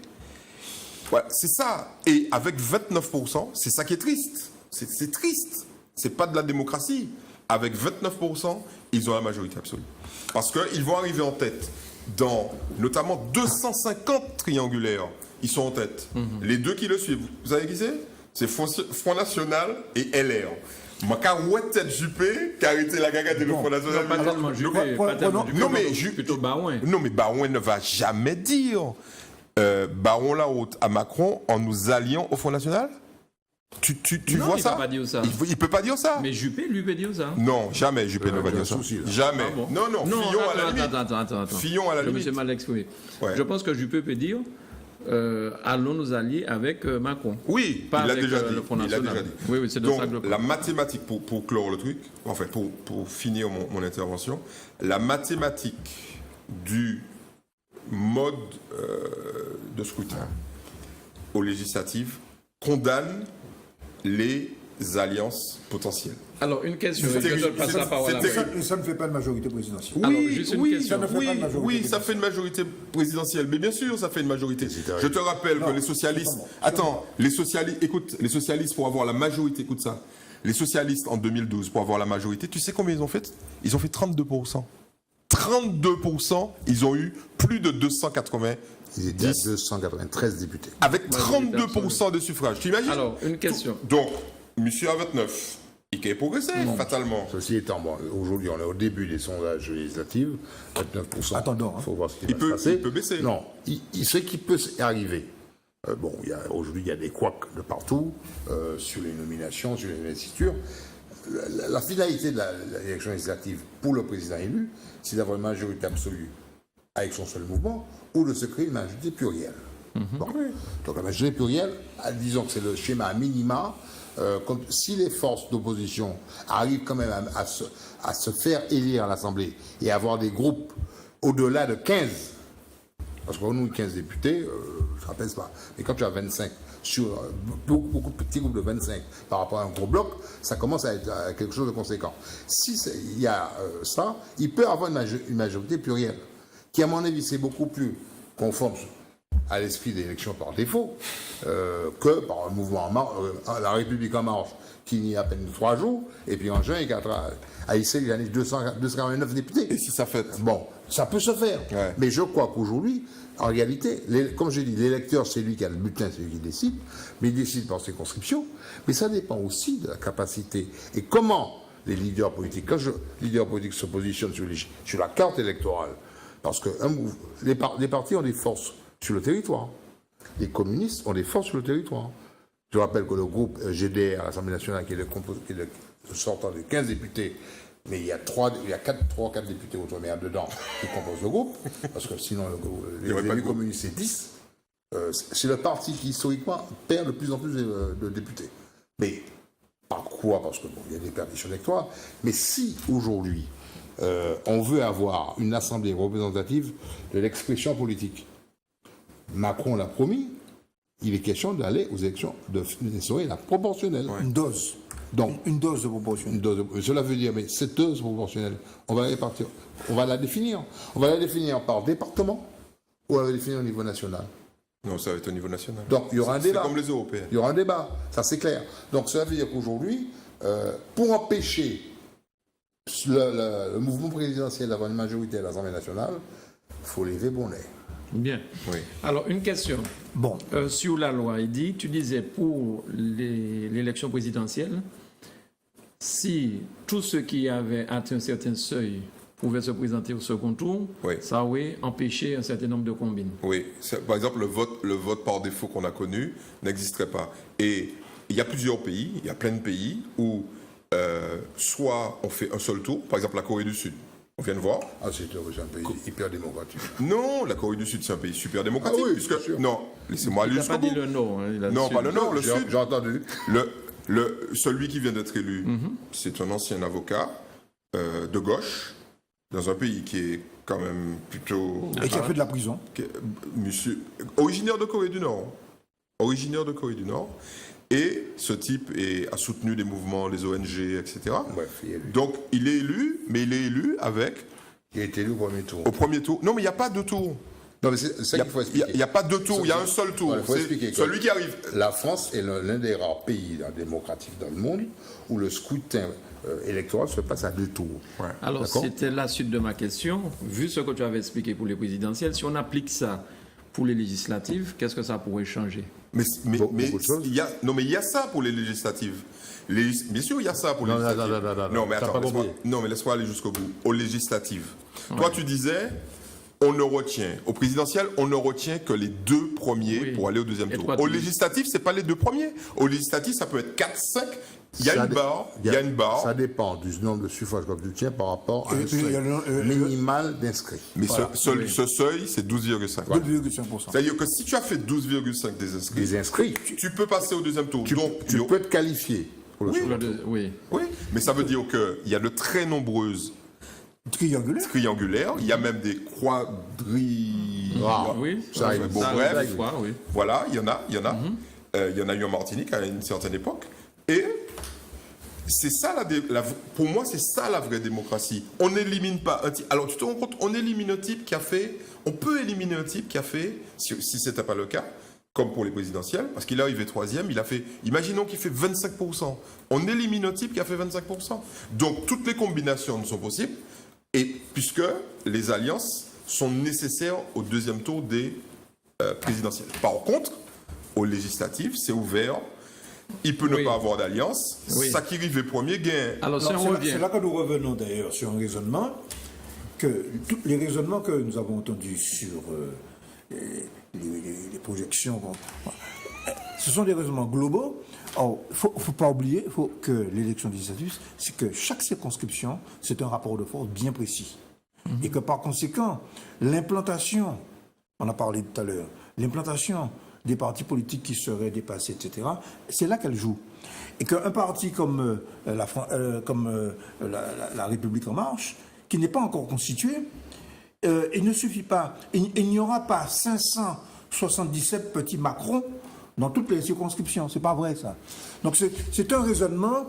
Voilà, c'est ça. Et avec 29%, c'est ça qui est triste. C'est triste. C'est pas de la démocratie. Avec 29%, ils ont la majorité absolue. Parce qu'ils vont arriver en tête dans notamment 250 triangulaires. Ils sont en tête. Les deux qui le suivent, vous savez qui c'est ? C'est Front National et LR. Moi, quand ouais tête Juppé, qui a arrêté la gaga de le Front National. Pas tellement Juppé, Non, mais plutôt Barouin. Non, mais Barouin ne va jamais dire Baron la haute à Macron en nous alliant au Front National. Tu Non, vois il ça? peut pas dire ça. Il peut pas dire ça. Mais Juppé, lui, peut dire ça. Non, jamais Juppé ne va dire ça. Jamais. Ah bon. Non, Fillon à la limite. Attends. Fillon à la Je me limite. suis mal exprimé. Ouais. Je pense que Juppé peut dire allons nous allier avec Macron. Oui, Pas il l'a avec, déjà dit. le Front Il l'a National. déjà dit. Oui, c'est de Donc, ça que je la parle. mathématique, pour clore le truc, enfin, pour finir mon intervention, la mathématique du mode de scrutin aux législatives condamne les alliances potentielles. Alors, une question. C'est Je terrible. te passe la parole C'est après. terrible. Ça ne fait pas de majorité présidentielle. Alors, juste une question. Ça ne fait pas de majorité ça fait une majorité présidentielle. Mais bien sûr, ça fait une majorité. Je te rappelle que les socialistes... Attends, les socialistes, pour avoir la majorité, écoute ça. Les socialistes, en 2012, pour avoir la majorité, tu sais combien ils ont fait? Ils ont fait 32%. 32%, ils ont eu plus de 280. Ils étaient à 293 députés. Avec 32% de suffrage. Tu imagines? Alors, une question. Donc, monsieur a 29. Il a progressé, fatalement. Ceci étant, bon, aujourd'hui, on est au début des sondages législatifs, 29%. Attendons, Il faut voir ce qui Il va peut- se passer. il peut baisser. Non, ce qui peut arriver, bon, aujourd'hui, il y a des couacs de partout, sur les nominations, sur les investitures. La finalité de l'élection législative pour le président élu, c'est d'avoir une majorité absolue avec son seul mouvement, ou de se créer une majorité plurielle. Bon. Donc la majorité plurielle, disons que c'est le schéma à minima. Si les forces d'opposition arrivent quand même à se faire élire à l'Assemblée et avoir des groupes au-delà de 15, parce que nous, 15 députés, ça ne pèse pas. Mais quand tu as 25, sur beaucoup de petits groupes de 25 par rapport à un gros bloc, ça commence à être quelque chose de conséquent. Si il y a ça, il peut avoir une majorité plurielle, qui à mon avis c'est beaucoup plus conforme à l'esprit d'élection par défaut que par un mouvement la République en marche qui n'y a à peine 3 jours, et puis en juin à Issy il y a 249 députés. Et si ça fait? Bon, ça peut se faire. Ouais. Mais je crois qu'aujourd'hui, en réalité, comme j'ai dit, l'électeur, c'est lui qui a le bulletin, c'est lui qui décide, mais il décide par circonscription. Mais ça dépend aussi de la capacité. Et comment les leaders politiques, quand les leaders politiques se positionnent sur la carte électorale, parce que les partis ont des forces sur le territoire. Les communistes ont des forces sur le territoire. Je rappelle que le groupe GDR à l'Assemblée nationale, qui est le sortant de 15 députés, mais il y a 3 ou 4 députés outre-mer dedans qui composent le groupe, parce que sinon les élus communistes c'est 10. C'est le parti qui historiquement perd de plus en plus de députés. Mais par quoi? Parce que bon, il y a des perditions électorales. Mais si aujourd'hui on veut avoir une assemblée représentative de l'expression politique, Macron l'a promis, il est question d'aller aux élections, d'instaurer la proportionnelle. Une dose. Donc, Une dose de proportion. cela veut dire, mais cette dose proportionnelle, on va répartir, on va la définir. On va la définir par département ou on va la définir au niveau national. Non, ça va être au niveau national. Donc, il y aura un débat. C'est comme les Européens. Il y aura un débat, ça c'est clair. Donc, cela veut dire qu'aujourd'hui, pour empêcher le mouvement présidentiel d'avoir une majorité à l'Assemblée nationale, il faut lever bonnet. Bien. Oui. Alors, une question. Bon. Sur la loi, tu disais pour l'élection présidentielle, si tous ceux qui avaient atteint un certain seuil pouvaient se présenter au second tour, Oui. ça aurait empêché un certain nombre de combines. Oui, par exemple, le vote par défaut qu'on a connu n'existerait pas. Et il y a plusieurs pays, il y a plein de pays où soit on fait un seul tour, par exemple la Corée du Sud, on vient de voir. Ah, c'est un pays hyper démocratique. Non, la Corée du Sud, c'est un pays super démocratique. Ah oui, puisque, bien sûr. non, laissez-moi aller Il n'a jusqu'au pas dit bout. le nord. Hein, il a Non, dit pas le nord, le J'ai sud. entendu. Celui qui vient d'être élu, c'est un ancien avocat de gauche, dans un pays qui est quand même plutôt... Et qui a fait de la prison. Monsieur, originaire de Corée du Nord. Originaire de Corée du Nord. Et ce type a soutenu des mouvements, les ONG, etc. Bref, il est élu. Donc, il est élu, mais il est élu avec... Il a été élu au premier tour. Au premier tour. Non, mais il n'y a pas de tour. Non, mais c'est ça qu'il faut expliquer. Il n'y a pas de tour, il y a un seul tour. Il faut expliquer. Celui qui arrive. La France est l'un des rares pays démocratiques dans le monde où le scrutin électoral se passe à 2 tours. Ouais. Alors, D'accord. c'était la suite de ma question. Vu ce que tu avais expliqué pour les présidentielles, si on applique ça pour les législatives, qu'est-ce que ça pourrait changer? Mais Beaucoup de choses. il y a ça pour les législatives. Bien sûr, il y a ça pour les législatives. Non, mais t'as attends, pas compris. laisse-moi aller jusqu'au bout. Aux législatives. Toi, tu disais, on ne retient, au présidentiel, on ne retient que les 2 premiers Oui. pour aller au deuxième Et tour. 3 Au tours. législatif, c'est pas les 2 premiers. Au législatif, ça peut être 4, 5. Il y a Ça une dé- barre. Il y a une barre. Ça dépend du nombre de suffrages que tu tiens par rapport à Et un puis, il y a seuil le- minimal d'inscrits. Mais Voilà. ce seuil, c'est 12,5. 2,5%. C'est-à-dire que si tu as fait 12,5 des inscrits, Les inscrits, tu peux passer au deuxième tour. tu Donc, peux te qualifier pour le second tour. Oui. oui, mais ça veut dire qu'il y a de très nombreuses Triangulaire. triangulaires, il y a même des Ah, Oui, ça arrive. Bon, ça bref. arrive des fois, oui. Voilà, il y en a. Il y en a eu en Martinique à une certaine époque. Et c'est ça, pour moi, c'est ça la vraie démocratie. On n'élimine pas un type. Alors, tu te rends compte, on élimine un type qui a fait. On peut éliminer un type qui a fait, si ce n'était pas le cas, comme pour les présidentielles, parce qu'il est arrivé 3e, il a fait. Imaginons qu'il fait 25%. On élimine un type qui a fait 25%. Donc, toutes les combinations ne sont possibles. Et puisque les alliances sont nécessaires au deuxième tour des présidentielles. Par contre, aux législatives, c'est ouvert. Il peut ne Oui. pas avoir d'alliance. Oui. Ça qui arrive premier gain. Alors, si Non, on c'est revient. là que nous revenons d'ailleurs sur un raisonnement, que tous les raisonnements que nous avons entendus sur les projections, ce sont des raisonnements globaux. Il ne faut pas oublier que l'élection législative, c'est que chaque circonscription, c'est un rapport de force bien précis. Et que par conséquent, l'implantation, on a parlé tout à l'heure, l'implantation des partis politiques qui seraient dépassés, etc., c'est là qu'elle joue. Et qu'un parti comme la République En Marche, qui n'est pas encore constitué, il ne suffit pas, il n'y aura pas 577 petits Macron dans toutes les circonscriptions. C'est pas vrai, ça. Donc c'est un raisonnement,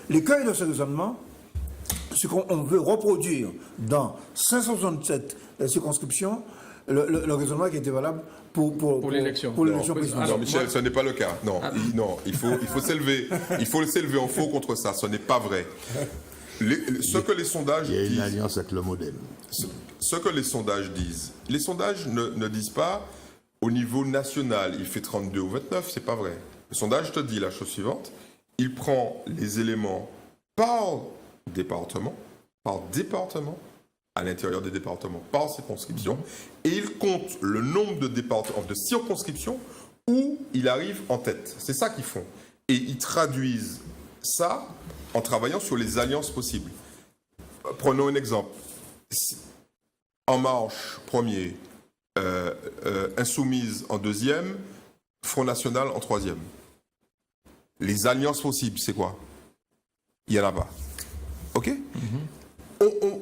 l'écueil de ce raisonnement, c'est qu'on veut reproduire dans 567 circonscriptions le raisonnement qui était valable pour l'élection. Pour l'élection Non, présidentielle. Non, Michel, ce n'est pas le cas. Non, il faut s'élever. Il faut s'élever en faux contre ça. Ce n'est pas vrai. Ce que les sondages Il y a une disent, alliance avec le modem. ce que les sondages disent, les sondages ne disent pas au niveau national, il fait 32 ou 29, c'est pas vrai. Le sondage te dit la chose suivante, il prend les éléments par département, à l'intérieur des départements, par circonscription, et il compte le nombre de circonscriptions où il arrive en tête. C'est ça qu'ils font. Et ils traduisent ça en travaillant sur les alliances possibles. Prenons un exemple. En Marche, premier. Insoumise en deuxième. Front National en troisième. Les alliances possibles, c'est quoi? Il n'y en a pas. OK?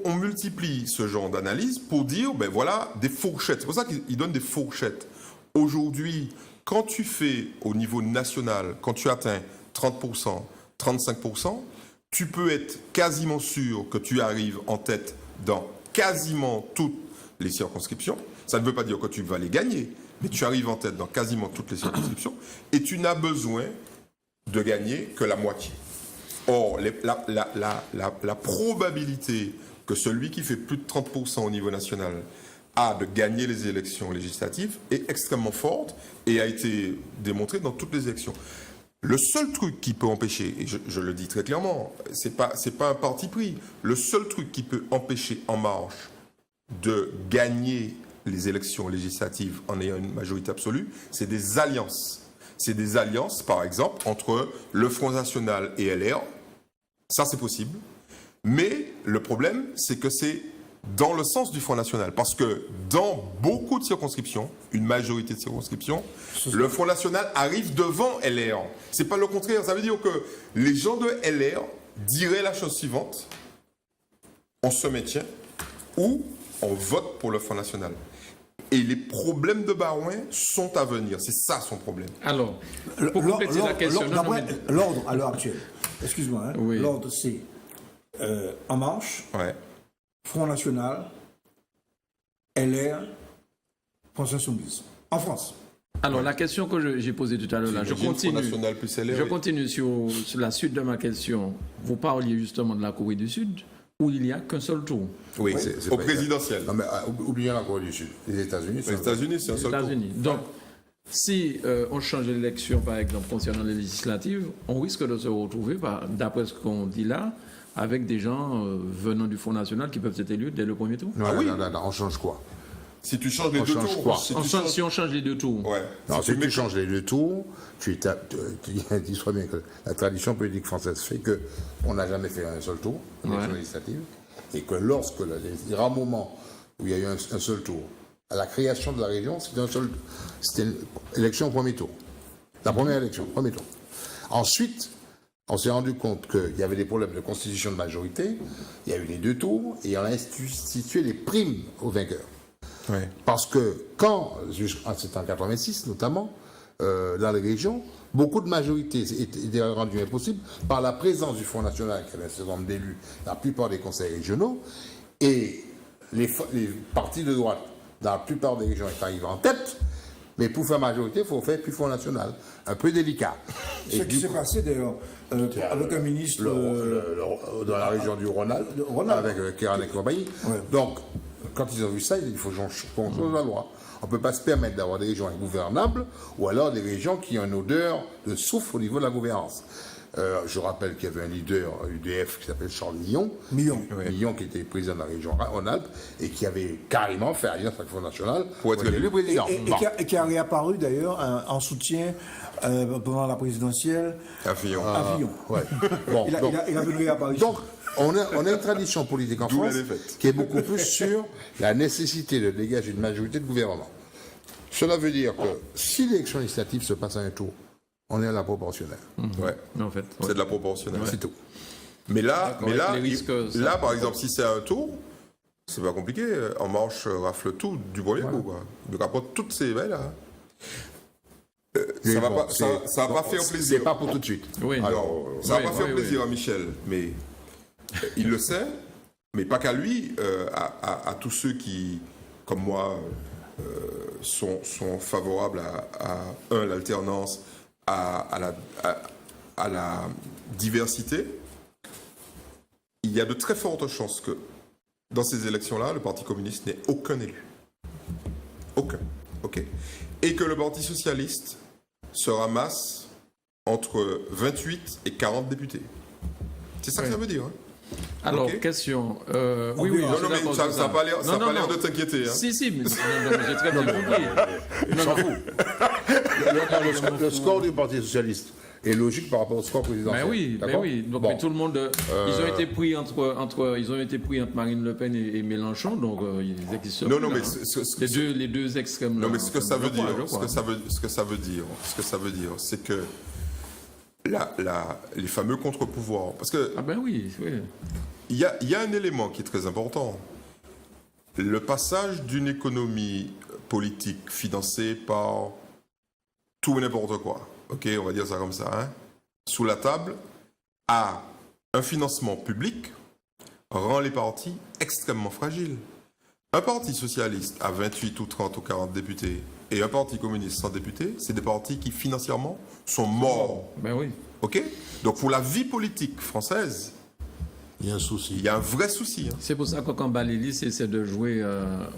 On multiplie ce genre d'analyse pour dire, ben voilà, des fourchettes. C'est pour ça qu'ils donnent des fourchettes. Aujourd'hui, quand tu fais au niveau national, quand tu atteins 30%, 35%, tu peux être quasiment sûr que tu arrives en tête dans quasiment toutes les circonscriptions. Ça ne veut pas dire que tu vas les gagner, mais tu arrives en tête dans quasiment toutes les circonscriptions et tu n'as besoin de gagner que la moitié. Or, la probabilité que celui qui fait plus de 30% au niveau national a de gagner les élections législatives est extrêmement forte et a été démontrée dans toutes les élections. Le seul truc qui peut empêcher, et je le dis très clairement, c'est pas un parti pris, le seul truc qui peut empêcher En Marche de gagner les élections législatives en ayant une majorité absolue, c'est des alliances. C'est des alliances, par exemple, entre le Front National et LR. Ça, c'est possible. Mais le problème, c'est que c'est dans le sens du Front National. Parce que dans beaucoup de circonscriptions, une majorité de circonscriptions, le Front National arrive devant LR. C'est pas le contraire. Ça veut dire que les gens de LR dirait la chose suivante, on se maintient ou on vote pour le Front National. Et les problèmes de Barouin sont à venir. C'est ça son problème. Alors, pour compléter la question... L'ordre à l'heure actuelle, excuse-moi, hein, Oui. l'ordre c'est En Marche, Ouais. Front National, LR, France Insoumise. En France. Alors, la question que j'ai posée tout à l'heure, là, je J'imagine Front continue. National plus LR, Je oui. continue sur la suite de ma question. Vous parliez justement de la Corée du Sud, où il n'y a qu'un seul tour. Oui, c'est au pas présidentiel. Non, mais oublions la Corée du Sud. Les États-Unis, Les États-Unis, c'est un aux seul tour. États-Unis. Donc, si on change l'élection, par exemple, concernant les législatives, on risque de se retrouver, d'après ce qu'on dit là, avec des gens venant du Front National qui peuvent être élus dès le premier tour. Non, Ah oui. non, on change quoi? Si tu changes les On deux change tours, quoi Si on change les deux tours. Ouais. Non, Si si tu tu changes les deux tours, tu dis-toi bien que la tradition politique française fait qu'on n'a jamais fait un seul tour, une élection législative, et que lorsque les rares moments où il y a eu un seul tour, à la création de la région, c'était une élection au premier tour. La première élection, premier tour. Ensuite, on s'est rendu compte qu'il y avait des problèmes de constitution de majorité, il y a eu les deux tours, et on a institué des primes aux vainqueurs. Ouais. Parce que c'était en 86 notamment, dans les régions, beaucoup de majorités étaient rendues impossibles par la présence du Front National, qui avait un certain nombre d'élus, dans la plupart des conseils régionaux, et les partis de droite, dans la plupart des régions, étaient arrivés en tête, mais pour faire majorité, il faut faire plus Front National. Un peu délicat. Ce qui s'est passé d'ailleurs avec un ministre... dans la région du Rhône-Alpes, avec Kéran et compagnie. Ouais. Donc, quand ils ont vu ça, il faut qu'on change la loi. On ne peut pas se permettre d'avoir des régions ingouvernables ou alors des régions qui ont une odeur de soufre au niveau de la gouvernance. Je rappelle qu'il y avait un leader UDF qui s'appelle Charles Millon. Millon qui était président de la région Rhône-Alpes et qui avait carrément fait alliance avec le Front National Pour être élu président. Et qui a réapparu d'ailleurs en soutien pendant la présidentielle À Fillon. à Fillon. Ouais. Bon, Il a une réapparition. donc, on a une tradition politique en D'où la France défaite. qui est beaucoup plus sur la nécessité de dégager une majorité de gouvernement. Cela veut dire que si l'élection législative se passe à un tour, on est à la proportionnelle. Ouais. En fait. C'est de la proportionnelle. C'est tout. Mais là, D'accord, les risques, ça- par exemple, si c'est un tour, c'est pas compliqué. En Marche rafle tout du premier coup. Quoi. Donc après toutes ces là. Ça va bon, pas, ça va pas faire C'est plaisir. pas pour tout de suite. Oui. Alors, ça va oui, pas faire oui, plaisir à Michel, mais il le sait, mais pas qu'à lui, à tous ceux qui, comme moi, sont favorables à l'alternance, à la diversité. Il y a de très fortes chances que dans ces élections-là, le Parti communiste n'ait aucun élu. Aucun. OK. Et que le Parti socialiste se ramasse entre 28 et 40 députés. C'est ça que ça veut dire. Hein. Alors, Ok. question. Oui, oui, oui, Non, je suis non, mais d'accord ça sur n'a pas l'air Non, non, non. de t'inquiéter. Hein. Si, mais, non, mais j'ai très bien compris. Non, non. Le score du Parti socialiste est logique par rapport au score présidentiel. Ben oui, ben D'accord oui. Donc, Bon. mais tout le monde, ils ont été pris entre Marine Le Pen et Mélenchon, donc ils existent. Non, plus, non, là, mais hein. les deux extrêmes. Non, là, mais ce que ça veut je crois, dire, je crois. ce que ça veut dire, c'est que les fameux contre-pouvoirs, parce que Ah ben oui, oui. il y a un élément qui est très important. Le passage d'une économie politique financée par tout et n'importe quoi, ok, on va dire ça comme ça, hein, sous la table, à un financement public rend les partis extrêmement fragiles. Un parti socialiste à 28 ou 30 ou 40 députés et un parti communiste sans députés, c'est des partis qui financièrement sont morts. Ben oui. Ok. Donc pour la vie politique française, Il y a un souci. il y a un vrai souci. Hein. C'est pour ça que quand Balélis essaie de jouer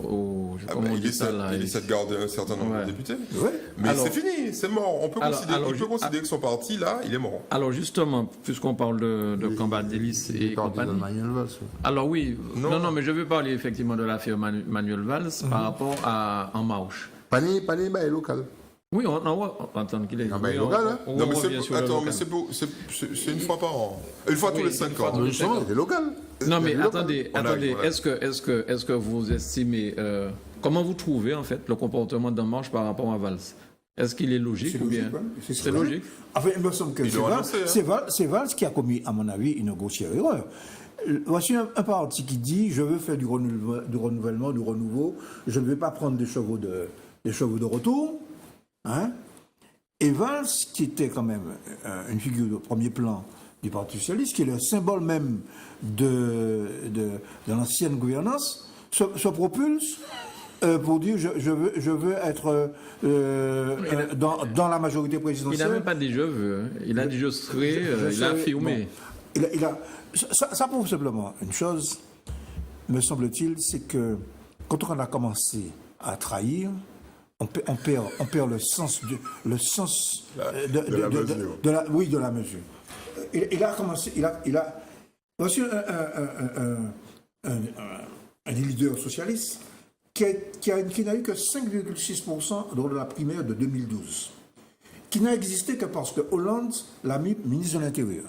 au. Comment on dit ça là il essaie de garder un certain nombre Ouais. de députés. Ouais. Mais Alors- c'est fini, c'est mort. On peut Alors, considérer que son parti, là, il est mort. Alors justement, puisqu'on parle de Cambadélis et compagnie. Manuel Valls. Alors oui, Non. non, mais je veux parler effectivement de l'affaire Manuel Valls par rapport à En Marche. Pané, bah, est local. Oui, on va entendre qu'il est. Ah ben, oui, local, hein. Non, mais revient sur le attends, mais local. c'est une fois par an. Une fois tous les 5 ans. Oui. Justement, il est local. Non, mais Il est local. attendez, On a- attendez. on a- Est-ce que vous estimez comment vous trouvez en fait le comportement d'En Marche par rapport à Valls? Est-ce qu'il est logique ou bien c'est logique? Enfin, il me semble que c'est Valls qui a commis, à mon avis, une grossière erreur. Voici un parti qui dit je veux faire du renouvellement, du renouveau, je ne vais pas prendre des chevaux de retour. Hein? Et Valls, qui était quand même une figure de premier plan du Parti socialiste, qui est le symbole même de l'ancienne gouvernance, se propulse pour dire je veux être dans la majorité présidentielle. Il n'a même pas dit je veux, il a dit je serai, il a affirmé. Bon, ça prouve simplement une chose, me semble-t-il, c'est que quand on a commencé à trahir, on perd le sens de la mesure. Il a commencé, voici un leader socialiste qui n'a eu que 5,6% lors de la primaire de 2012, qui n'a existé que parce que Hollande l'a mis ministre de l'Intérieur.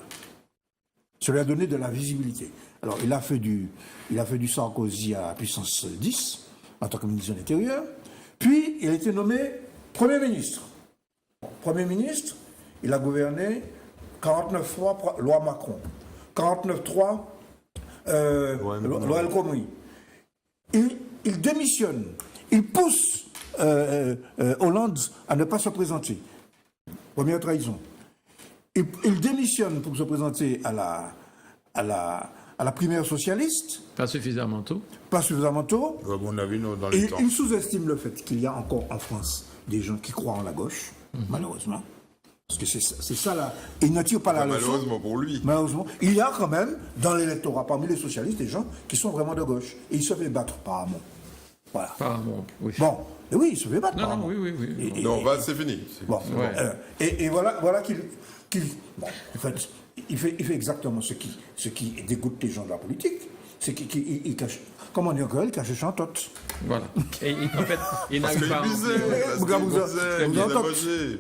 Ça lui a donné de la visibilité. Alors, il a fait du Sarkozy à puissance 10 en tant que ministre de l'Intérieur. Puis, il a été nommé Premier ministre. Premier ministre, il a gouverné 49.3 loi Macron, 49.3 loi El Khomri. Il démissionne. Il pousse Hollande à ne pas se présenter. Première trahison. Il démissionne pour se présenter à la primaire socialiste. Pas suffisamment tôt. Pas suffisamment tôt. À mon avis, non, dans les temps. Il sous-estime le fait qu'il y a encore en France des gens qui croient en la gauche, malheureusement. Parce que c'est ça là. Il ne tire pas la leçon. Malheureusement pour lui. Malheureusement. Il y a quand même dans l'électorat, parmi les socialistes, des gens qui sont vraiment de gauche. Et il se fait battre par Hamon. Voilà. Par Hamon, oui. Bon. Et oui, il se fait battre par Hamon. Oui. Non, c'est fini. Bon. Ouais. Et voilà qu'il bon, en fait, il fait exactement ce qui dégoûte les gens de la politique. C'est qu'il cache, comment dire, il cache chantote. Voilà. Et en fait, il n'arrive pas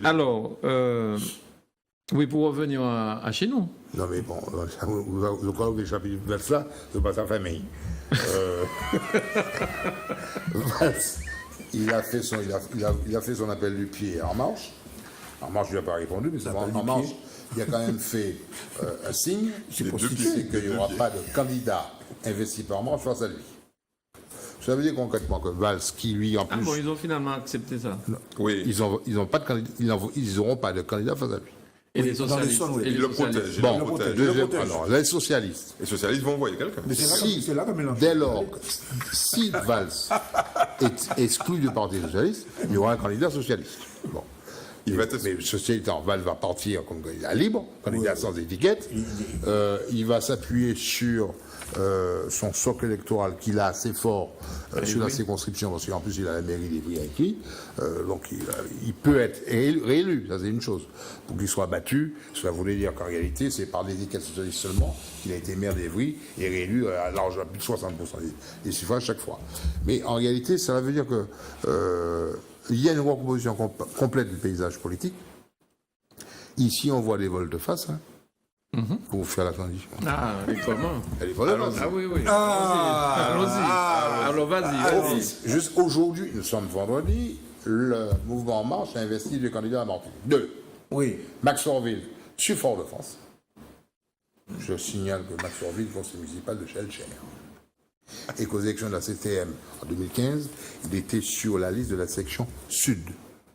à... Alors, oui, pour revenir à chez nous. Non, mais bon, je crois que le chapitre de ça, c'est pas sa famille. Il a fait son appel du pied en marche. En marche, je lui ai pas répondu, mais c'est en marche. Il a quand même fait un signe, c'est qu'il n'y aura pas de candidat investi par marche face à lui. Ça veut dire concrètement que Valls, qui lui en plus... Ah bon, ils ont finalement accepté ça. Non, oui. Ils n'auront pas de candidat face à lui. Et les socialistes, ils le protègent. Bon, deuxième, alors, les socialistes. Les socialistes vont envoyer quelqu'un. Dès lors, si Valls est exclu du Parti socialiste, il y aura un candidat socialiste. Bon. Mais ceci étant, Valls va partir comme candidat libre, candidat sans étiquette. Il va s'appuyer sur son socle électoral qu'il a assez fort sur la circonscription, parce qu'en plus il a la mairie d'Ivry acquis. Donc il peut être réélu, ça c'est une chose. Pour qu'il soit battu, cela voulait dire qu'en réalité c'est par l'étiquette socialiste seulement qu'il a été maire d'Ivry et réélu à large à plus de 60% des suffrages chaque fois. Mais en réalité, ça veut dire que il y a une recomposition complète du paysage politique. Ici, on voit des volte-face pour faire la transition. Ah, et comment? Elle est volte-face. Ah oui. Allons-y. Alors, vas-y. Juste aujourd'hui, nous sommes vendredi, le mouvement En Marche a investi deux candidats à Martinique. 2. Oui. Max Orville, sur Fort-de-France. Je signale que Max Orville, conseiller municipal de Chelcher. Et qu'aux élections de la CTM en 2015, il était sur la liste de la section sud,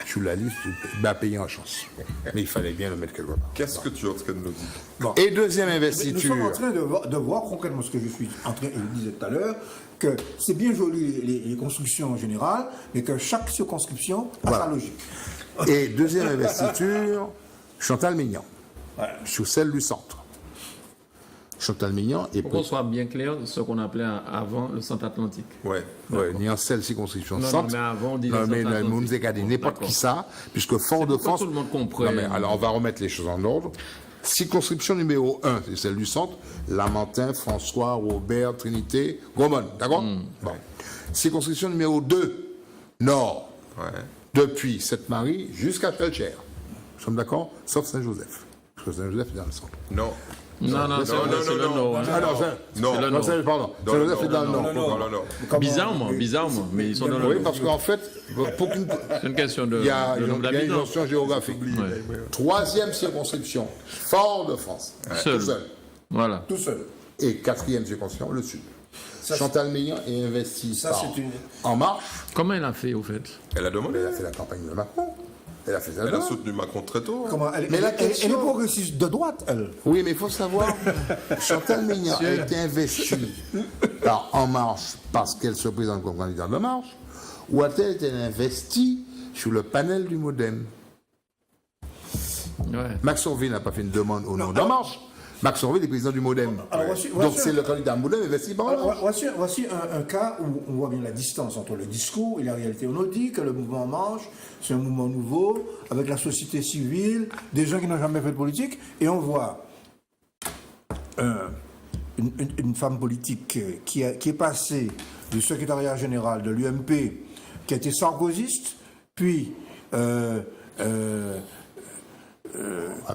sur la liste du pays en chance. Mais il fallait bien le mettre quelque part. Qu'est-ce que tu es en train de nous dire? Bon. Et deuxième investiture. Nous sommes en train de voir concrètement ce que je suis en train de dire tout à l'heure, que c'est bien joli les constructions en général, mais que chaque circonscription a sa logique. Et deuxième investiture, Chantal Mignon, sur celle du centre. Chantal Mignon est... Pour qu'on soit bien clair, ce qu'on appelait avant le centre atlantique. Oui, ni en celle circonscription non, centre. Non, mais avant, on disait non, mais centre nous avons n'importe qui ça, puisque Fort-de-France... tout le monde comprend. Non, mais alors, on va remettre les choses en ordre. Circonscription numéro 1, c'est celle du centre. Lamantin, François, Robert, Trinité, Gaumont, d'accord Bon. Circonscription numéro 2, Nord. Depuis Sainte-Marie jusqu'à Felcher. Nous sommes d'accord? Sauf Saint-Joseph. Parce que Saint-Joseph est dans le centre. Non. Non, non, c'est le Nord. hein. Ah non, Non. C'est le non, Nord. pardon. C'est dans le Nord. Bizarrement, mais ils sont dans le Oui, Nord. parce qu'en fait, pour qu'une- C'est une question de il y a nombre une d'habitants. notion géographique. Troisième circonscription, Fort-de-France. Seul. Tout seul. Voilà. Tout seul. Et quatrième circonscription, le Sud. Ça, Chantal Meillan est investie Ça, par c'est une- En Marche. Comment elle a fait, au fait? Elle a demandé. Elle a fait la campagne de Macron. Elle a fait ça. Elle a soutenu Macron très tôt. hein. Comment elle, Mais la elle question- est progressiste de droite, elle. Oui, mais il faut savoir, Chantal Meillan a été investie par En Marche parce qu'elle se présente comme candidate de Marche, ou a-t-elle été investie sur le panel du Modem? Ouais. Max Orville n'a pas fait une demande au nom d'En Marche. Max Orville est président du Modem. Alors, voici- Donc voici- c'est le candidat Modem investi par En Alors, Marche. voici un cas où on voit bien la distance entre le discours et la réalité. On nous dit que le mouvement Marche, c'est un mouvement nouveau, avec la société civile, des gens qui n'ont jamais fait de politique, et on voit une femme politique qui est passée du secrétariat général de l'UMP, qui a été sarkozyste, puis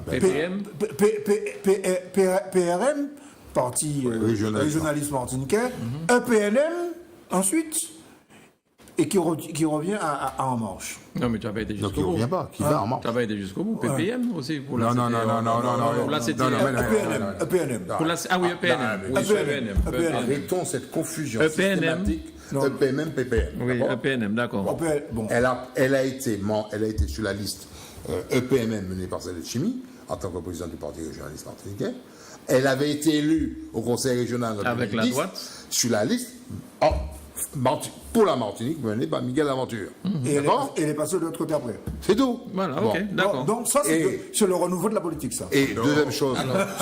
PPM. PRM, parti régionaliste martiniquais, EPNM ensuite, et qui revient à En Marche. Non, mais tu n'as pas été Donc jusqu'au il ne bout. revient pas. Qui va En Marche? Tu n'as pas été jusqu'au bout. PPM aussi. Pour la Non, non, c'était- non, non, non, non, Pour la non, c'était- non, non, non, EPNM, EPNM. Pour la- Ah oui, EPNM. Oui, EPNM. EPNM. Arrêtons cette confusion EPNM. systématique. Non. EPNM, PPM. Oui, D'accord EPNM, d'accord. Bon. Elle a été sur la liste EPMM menée par Salet Chimie, en tant que président du Parti régionaliste martiniquais. Elle avait été élue au Conseil régional en Avec la 2010 droite. sur la liste pour la Martinique menée par Miguel Aventure. Et elle D'accord est passée de l'autre côté après. C'est tout. Voilà, Bon. ok, d'accord. Donc ça, Et- c'est le renouveau de la politique, ça. Et deuxième chose,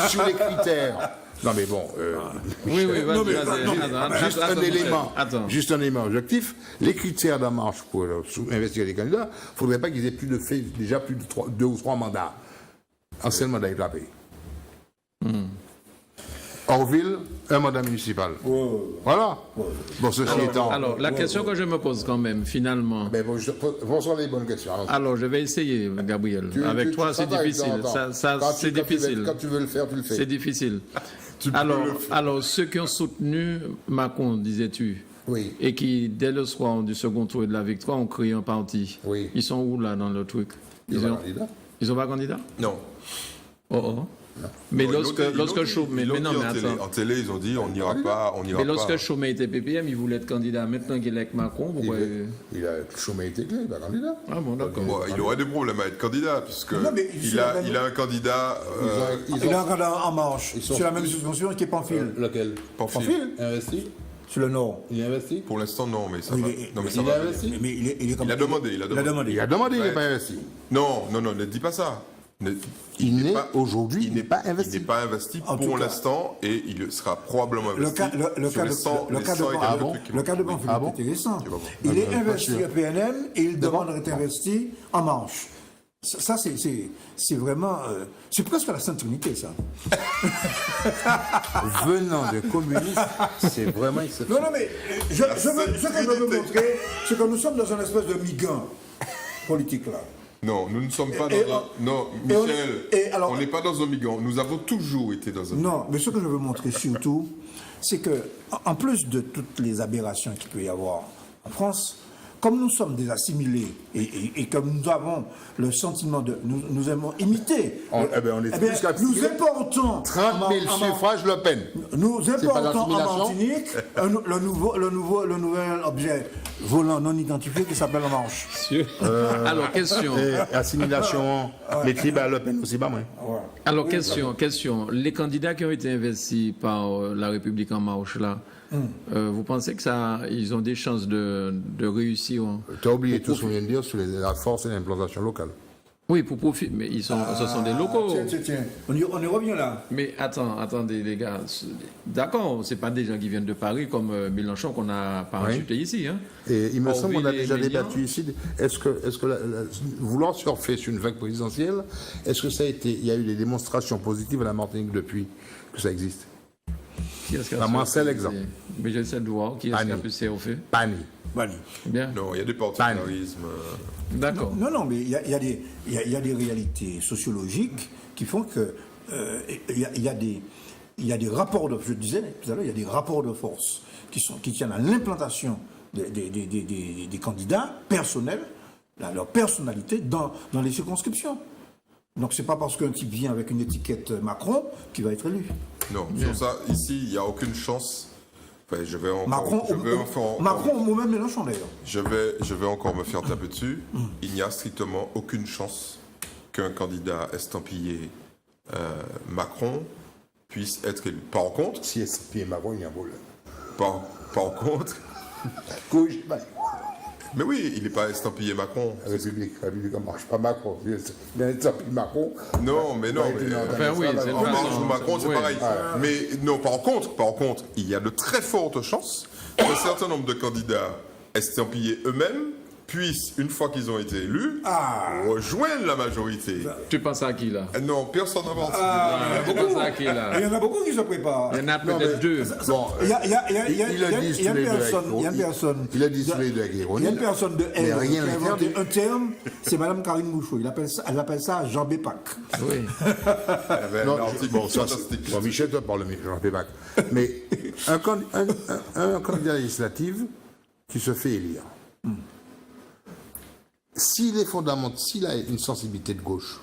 sur les critères. Non mais bon, Oui, oui, Non, mais- vas-y, non, mais- attends, juste attends, un élément, Attends. juste un élément objectif. Les critères d'En Marche pour investir les candidats, il ne faudrait pas qu'ils aient déjà plus de 2 ou 3 mandats. Un seul mandat est payé. Orville, un mandat municipal. Voilà. Bon, ceci étant. Alors, la question que je me pose quand même, finalement. Mais bon, bonsoir les bonnes questions. Alors, Alors, je vais essayer, Gabriel. Avec toi, c'est difficile. C'est difficile. Quand tu veux le faire, tu le fais. C'est difficile. Alors, ceux qui ont soutenu Macron, disais-tu, Oui. et qui, dès le soir du second tour et de la victoire, ont créé un parti, Oui. ils sont où là dans le truc? Ils ont un candidat. Ils n'ont pas candidat? Non. Oh oh. Mais Non, lorsque Chaumet, ils l'ont mais non, dit mais en télé. attends. En télé, ils ont dit on n'ira pas. Mais lorsque Chaumet était PPM, il voulait être candidat. Maintenant qu'il est avec Macron, pourquoi Il a chômé été clé, il est candidat. Ah bon, d'accord. Bon, il aurait des problèmes à être candidat, puisque Non, mais il a un candidat. Il est encore En Marche, Ils sont- sur la même circonscription qui est Pamphile. Lequel Pamphile. Investi. Sur le Nord. Il est investi. Pour l'instant, non, mais ça Il va. est- Non, mais ça Il va a venir. investi. Mais il est comme- Il a demandé. Il a demandé, il n'est pas investi. Non, ne dis pas ça. Il n'est aujourd'hui, il n'est pas Il investi. n'est pas investi En tout pour cas. l'instant et il sera probablement Le investi. cas de Pamphile Ah bon est intéressant. bon. Il est pas investi sûr. au PNM et il demande d'être investi En Marche. Ça, c'est vraiment... c'est presque la Sainte Trinité, ça. Venant de communistes, c'est vraiment exceptionnel. Non, mais ce que je veux montrer, c'est que nous sommes dans une espèce de migan politique, là. Non, nous ne sommes pas Et- dans un. Non, et on- Michel, et alors- on n'est pas dans un migrant. Nous avons toujours été dans un. Non, mais ce que je veux montrer surtout, c'est que, en plus de toutes les aberrations qu'il peut y avoir en France, comme nous sommes des assimilés et comme nous avons le sentiment de. Nous aimons imiter. On est plus qu'assimilés. nous importons. 30 000 suffrages Le Pen. Nous pas importons en l'assimilation Martinique le nouvel objet volant non identifié qui s'appelle En Marche. Alors, question. Et assimilation, les tribus à Le Pen aussi, pas moins. Ouais. Alors, question. Les candidats qui ont été investis par La République En Marche, là, vous pensez que ils ont des chances de réussir hein? Tu as oublié tout ce qu'on vient de dire sur la force et l'implantation locale. Oui, pour profiter, mais ce sont des locaux. Tiens. On y revient là. Mais attendez les gars, d'accord, c'est pas des gens qui viennent de Paris comme Mélenchon qu'on a parachuté ici. Hein. Et il me semble qu'on a Orville et déjà Mélian. débattu ici. Est-ce que vouloir surfer sur une vague présidentielle, est-ce que il y a eu des démonstrations positives à la Martinique depuis que ça existe? Qui est-ce qui a Ah, moi, surfé? c'est l'exemple. Mais j'essaie de voir qui est-ce qui a Annie. pu surfer. Pani. Bani. Bien, Non, il y a des particularismes. d'accord. Non, mais il y a des réalités sociologiques qui font que il y a des rapports je disais tout à l'heure, il y a des rapports de force qui tiennent à l'implantation des candidats personnels, leur personnalité dans les circonscriptions. Donc c'est pas parce qu'un type vient avec une étiquette Macron qu'il va être élu. Non, sur ça, ici, il n'y a aucune chance. Enfin, Macron ou même Mélenchon d'ailleurs. Je vais encore me faire taper dessus. Il n'y a strictement aucune chance qu'un candidat estampillé Macron puisse être élu. Par contre... Si estampillé Macron, il y a un problème. Par contre... Mais oui, il n'est pas estampillé Macron. La République ne marche pas Macron. Bien estampillé Macron. Non, mais non. Enfin, oui, c'est En marche ou Macron, c'est pareil. Mais non, par contre, il y a de très fortes chances qu'un certain nombre de candidats estampillés eux-mêmes puissent, une fois qu'ils ont été élus, rejoindre la majorité. Tu penses à qui, là? Non, personne n'a parti. Tu penses à qui, là? Il y en a beaucoup qui se préparent. Il y en a peut-être deux. Bon, Il y a une personne. Il a dit sur les deux avec l'ironie. Il y a une personne de Mais R rien qui a inventé n'interdit. un terme, c'est Madame Karine Mouchot. Elle appelle ça Jean Bépac. Oui. Non, L'article bon, ça, fantastique. bon, Michel, toi, parle de Jean Pébac. Mais un candidat législatif qui se fait élire, s'il est fondamental, s'il a une sensibilité de gauche,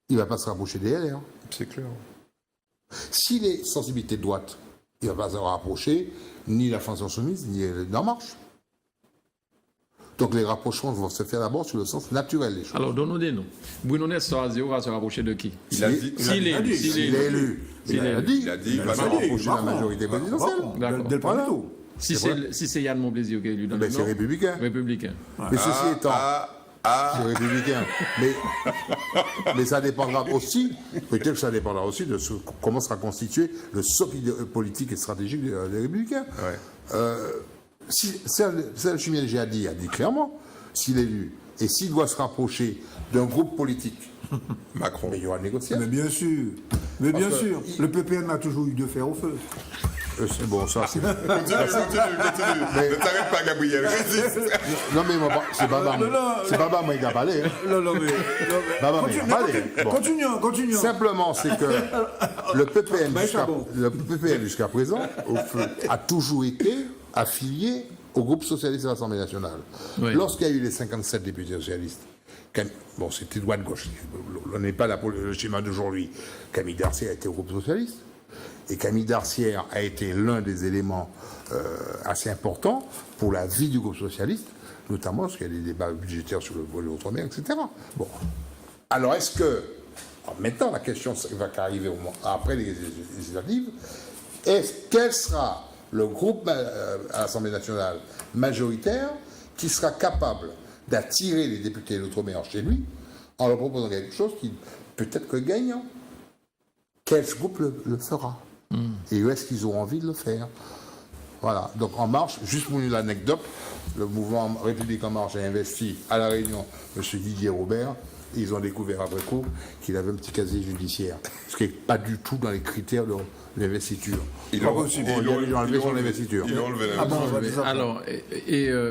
il ne va pas se rapprocher des LR. C'est clair. S'il est sensibilité de droite, il ne va pas se rapprocher ni la France Insoumise, ni d'En Marche. Donc les rapprochements vont se faire d'abord sur le sens naturel des choses. Alors, donnons des noms. Bruno Nestor va se rapprocher de qui? Il a dit... S'il est élu. Il a dit il va se rapprocher de la majorité présidentielle. D'accord. Del Palito. Si c'est Yann Monplaisir qui est élu dans Ben, le c'est Nord, républicain. républicain. Mais ceci étant, c'est républicain. Mais ça dépendra aussi, peut-être que ça dépendra aussi de comment sera constitué le socle politique et stratégique des républicains. Serge Chimien Djihadi a dit clairement, s'il est élu, et s'il doit se rapprocher d'un groupe politique, Macron. mais il y aura négociation. Mais bien sûr. Le PPN a toujours eu de fer au feu. C'est bon, ça, c'est. Continue. Ne t'arrête pas, Gabriel. Non, mais c'est Baba moi qui a parlé. Non, mais. Baba moi qui a parlé. Bon. Continuons. Simplement, c'est que le PPN jusqu'à présent a toujours été affilié au groupe socialiste de l'Assemblée nationale. Oui. Lorsqu'il y a eu les 57 députés socialistes, bon, c'était droite-gauche, on n'est pas là pour le schéma d'aujourd'hui. Camille Darcière a été au groupe socialiste. Et Camille Darcière a été l'un des éléments assez importants pour la vie du groupe socialiste, notamment parce qu'il y a des débats budgétaires sur le volet outre-mer, etc. Bon. Alors, est-ce que, maintenant, la question va arriver après les législatives, quel sera le groupe à l'Assemblée nationale majoritaire qui sera capable d'attirer les députés de l'outre-mer chez lui en leur proposant quelque chose qui peut-être que gagnant. Quel groupe le fera? Et où est-ce qu'ils auront envie de le faire? Voilà. Donc En Marche, juste pour l'anecdote, le mouvement République En Marche a investi à La Réunion M. Didier Robert. Et ils ont découvert après coup qu'il avait un petit casier judiciaire, ce qui n'est pas du tout dans les critères de l'investiture. Ils l'ont enlevé son investiture. Ils l'ont enlevé. Alors,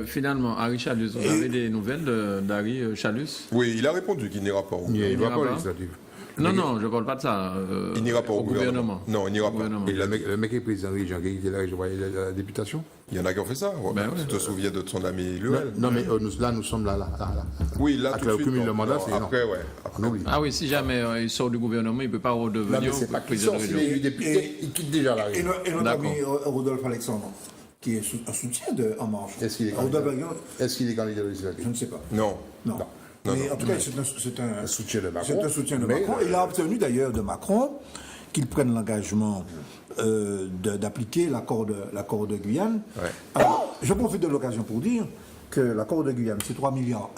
finalement, Harry Chalus, vous avez des nouvelles d'Harry Chalus? Oui, il a répondu qu'il n'ira pas au gouvernement. Il ne va pas aux législatives. Non, je ne parle pas de ça. Il n'ira pas au gouvernement. Non, il n'ira pas. Et le mec est président de région, qui était là, je voyais la députation. Il y en a qui ont fait ça. Ouais. Ben tu te souviens de ton ami Luel? Non, mais nous sommes là. Oui, là, Avec tout de le suite. cumul de mandat, c'est après, ouais. On oublie. Ah oui, si jamais il sort du gouvernement, il ne peut pas Non, redevenir mais c'est pas qu'il président sort, de s'il région. est élu député, il quitte déjà la région. Et notre ami Rodolphe Alexandre, qui est un soutien de En Marche. Est-ce qu'il est candidat législatif? Je ne sais pas. Non. Mais en tout cas, c'est un soutien de Macron. C'est un soutien de Macron. Il a obtenu d'ailleurs de Macron qu'il prenne l'engagement d'appliquer l'accord de Guyane. Ouais. Alors, je profite de l'occasion pour dire que l'accord de Guyane, c'est 3,1 milliards.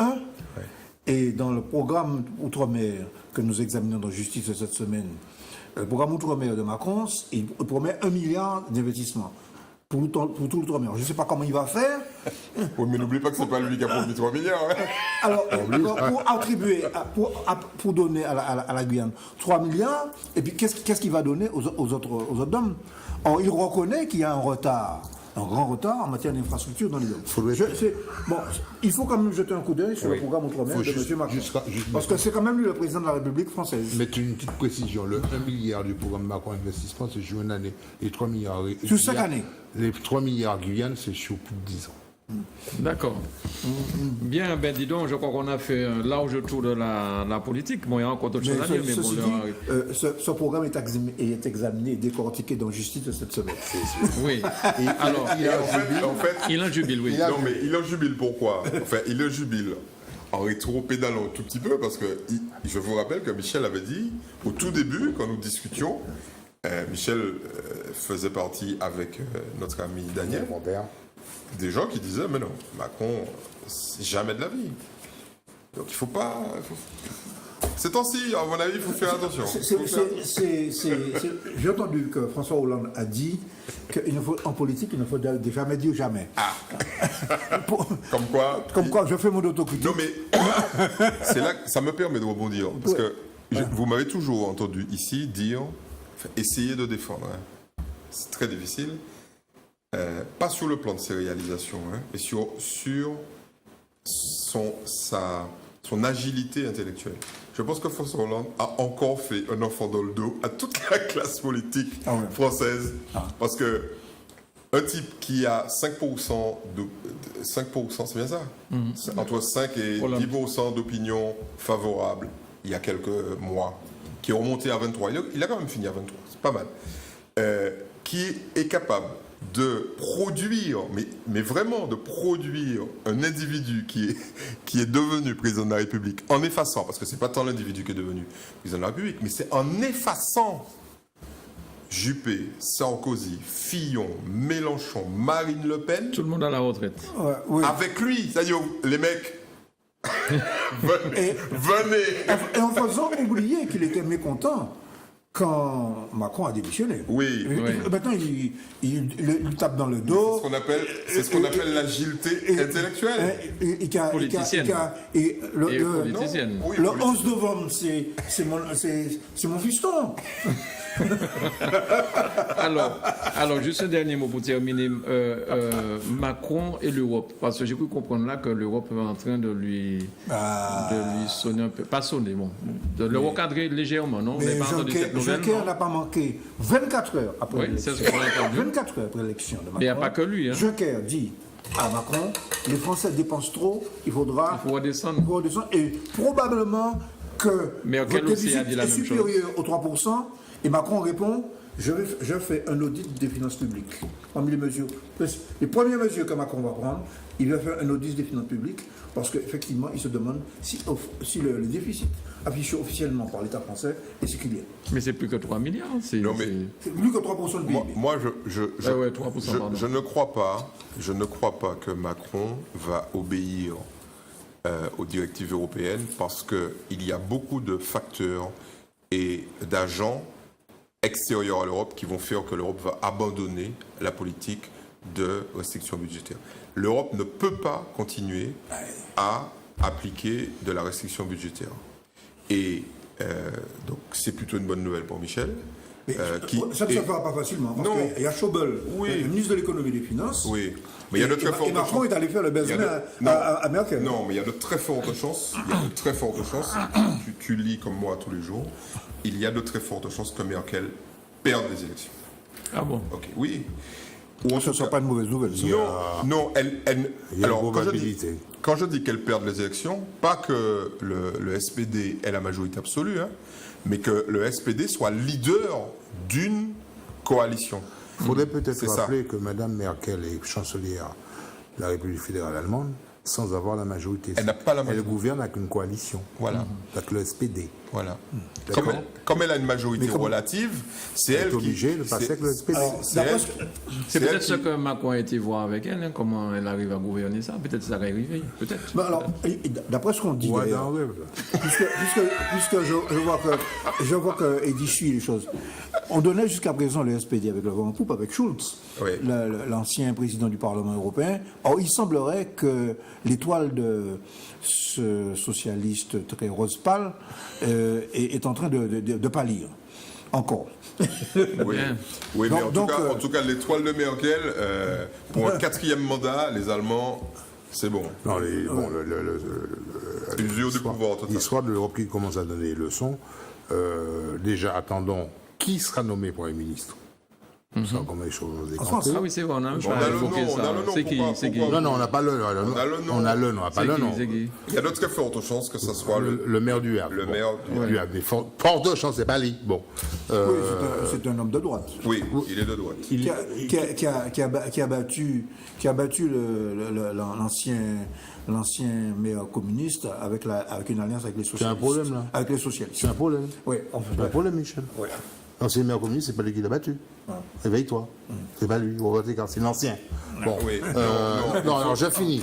Et dans le programme Outre-mer que nous examinons dans Justice cette semaine, le programme Outre-mer de Macron, il promet 1 milliard d'investissements. Pour tout l'outre-mer. Je ne sais pas comment il va faire. Oui, mais n'oublie pas que ce n'est pas lui qui a promis 3 milliards. Hein. Alors, pour attribuer, pour donner à la Guyane 3 milliards, et puis qu'est-ce qu'il va donner aux autres hommes? Or, il reconnaît qu'il y a un retard en grand retard en matière d'infrastructure dans les zones. Bon, il faut quand même jeter un coup d'œil sur le programme Outre-mer de M. Macron. Parce que c'est quand même lui le président de la République française. Mettre une petite précision, le 1 milliard du programme Macron Investissement, c'est sur une année. Les 3 milliards. Sur chaque année. Les 3 milliards Guyane, c'est sur plus de 10 ans. D'accord. Bien, ben dis donc, je crois qu'on a fait un large tour de la politique. Bon, il y a encore d'autres choses à dire, mais bon, ce programme est examiné et décortiqué dans Justice cette semaine. Oui. Alors, il en jubile, oui. Non, mais il en jubile pourquoi? Enfin, il en jubile en rétro-pédalant un tout petit peu, parce que je vous rappelle que Michel avait dit, au tout début, quand nous discutions, Michel faisait partie avec notre ami Daniel, des gens qui disaient, mais non, Macron, c'est jamais de la vie. Donc il faut pas... Ces temps-ci, à mon avis, il faut faire attention. J'ai entendu que François Hollande a dit qu'en politique, il ne faut jamais dire jamais. Ah. Comme quoi... Comme quoi, je fais mon autocritique. Non, mais c'est là que ça me permet de rebondir. Parce que vous m'avez toujours entendu ici dire, essayer de défendre. Hein. C'est très difficile. Pas sur le plan de ses réalisations, hein, mais sur son agilité intellectuelle. Je pense que François Hollande a encore fait un enfant dans le dos à toute la classe politique française. Parce que un type qui a 5%, 5%, c'est bien ça, entre 5 et 10% d'opinion favorable il y a quelques mois, qui est remonté à 23, il a quand même fini à 23, c'est pas mal, qui est capable de produire, mais vraiment de produire un individu qui est devenu président de la République en effaçant, parce que c'est pas tant l'individu qui est devenu président de la République, mais c'est en effaçant Juppé, Sarkozy, Fillon, Mélenchon, Marine Le Pen. Tout le monde à la retraite. Oui. Avec lui, c'est-à-dire les mecs. venez. Et en faisant oublier qu'il était mécontent quand Macron a démissionné. Oui. Maintenant, il tape dans le dos. C'est ce qu'on appelle l'agilité intellectuelle. Politicienne. Et politicienne. Le 11 novembre, c'est mon fiston. alors, juste un dernier mot pour terminer. Macron et l'Europe. Parce que j'ai pu comprendre là que l'Europe est en train de lui sonner un peu. Pas sonner, bon. De le recadrer légèrement, non? Mais Juncker n'a pas manqué 24 heures après l'élection. 24 heures après l'élection de Macron. Mais il n'y a pas que lui. Hein. Juncker dit à Macron, les Français dépensent trop, il faut redescendre. Et probablement que votre déficit est supérieur aux 3%. Et Macron répond, je fais un audit des finances publiques. Parmi les premières mesures que Macron va prendre, il va faire un audit des finances publiques parce qu'effectivement, il se demande si le déficit affiché officiellement par l'État français est ce qu'il y a. Mais c'est plus que 3 milliards. C'est plus que 3% de PIB. Moi, je ne crois pas que Macron va obéir aux directives européennes parce qu'il y a beaucoup de facteurs et d'agents extérieurs à l'Europe qui vont faire que l'Europe va abandonner la politique de restriction budgétaire. L'Europe ne peut pas continuer à appliquer de la restriction budgétaire. Et donc c'est plutôt une bonne nouvelle pour Michel. Ça ne se fera pas facilement, parce qu'il y a Schäuble, le ministre de l'économie et des finances, mais il y a de très fortes chances. Macron est allé faire le baiser à Merkel. Non, mais il y a de très fortes chances, tu lis comme moi tous les jours, il y a de très fortes chances que Merkel perde les élections. Ah bon? Ok, oui. Ce ne soit pas une mauvaise nouvelle. Non, alors, probabilité. Quand je dis qu'elle perde les élections, pas que le SPD ait la majorité absolue, hein, mais que le SPD soit leader d'une coalition. Il faudrait peut-être rappeler que Mme Merkel est chancelière de la République fédérale allemande sans avoir la majorité. Elle n'a pas la majorité. Elle gouverne avec une coalition. Voilà. Avec le SPD. Voilà. Comme elle a une majorité relative, c'est elle qui est obligée de passer avec le SPD. C'est peut-être ce que Macron a été voir avec elle, hein, comment elle arrive à gouverner ça. Peut-être ça va arriver. Peut-être. Alors, d'après ce qu'on dit, puisque je vois que Eddy suit les choses, on donnait jusqu'à présent le SPD avec le vent en poupe, avec Schulz, l'ancien président du Parlement européen. Or, il semblerait que l'étoile de ce socialiste très rose pâle est en train de pâlir. Encore. Oui, Bien. oui, mais Donc, en tout cas, l'étoile de Merkel, pour un 4e mandat, les Allemands, c'est bon. Non, Usure du pouvoir total. l'histoire de l'Europe qui commence à donner des leçons. Déjà, attendons qui sera nommé Premier ministre. Ça, comment les choses vont se décanter. Ah oui, c'est vrai, on a On a le nom, on a le nom, C'est qui? pourquoi- C'est qui? pourquoi- Non, on n'a pas le nom. On a le nom. On a le nom, on n'a pas C'est le qui? nom. C'est qui? Il y a de très fortes chances que ce soit Le maire du Havre. le maire Du Havre. Mais forte chance, c'est pas lui. Bon. Oui, c'est un homme de droite. Oui, il est de droite. Qui a battu l'ancien maire communiste avec une alliance avec les socialistes. C'est un problème, là. Avec les socialistes. C'est un problème. Oui, C'est un problème, Michel. Oui. L'ancien maire communiste, c'est pas lui qui l'a battu. Réveille-toi. C'est pas lui. On va voter car c'est l'ancien. Bon. Oui. Non, alors je finis.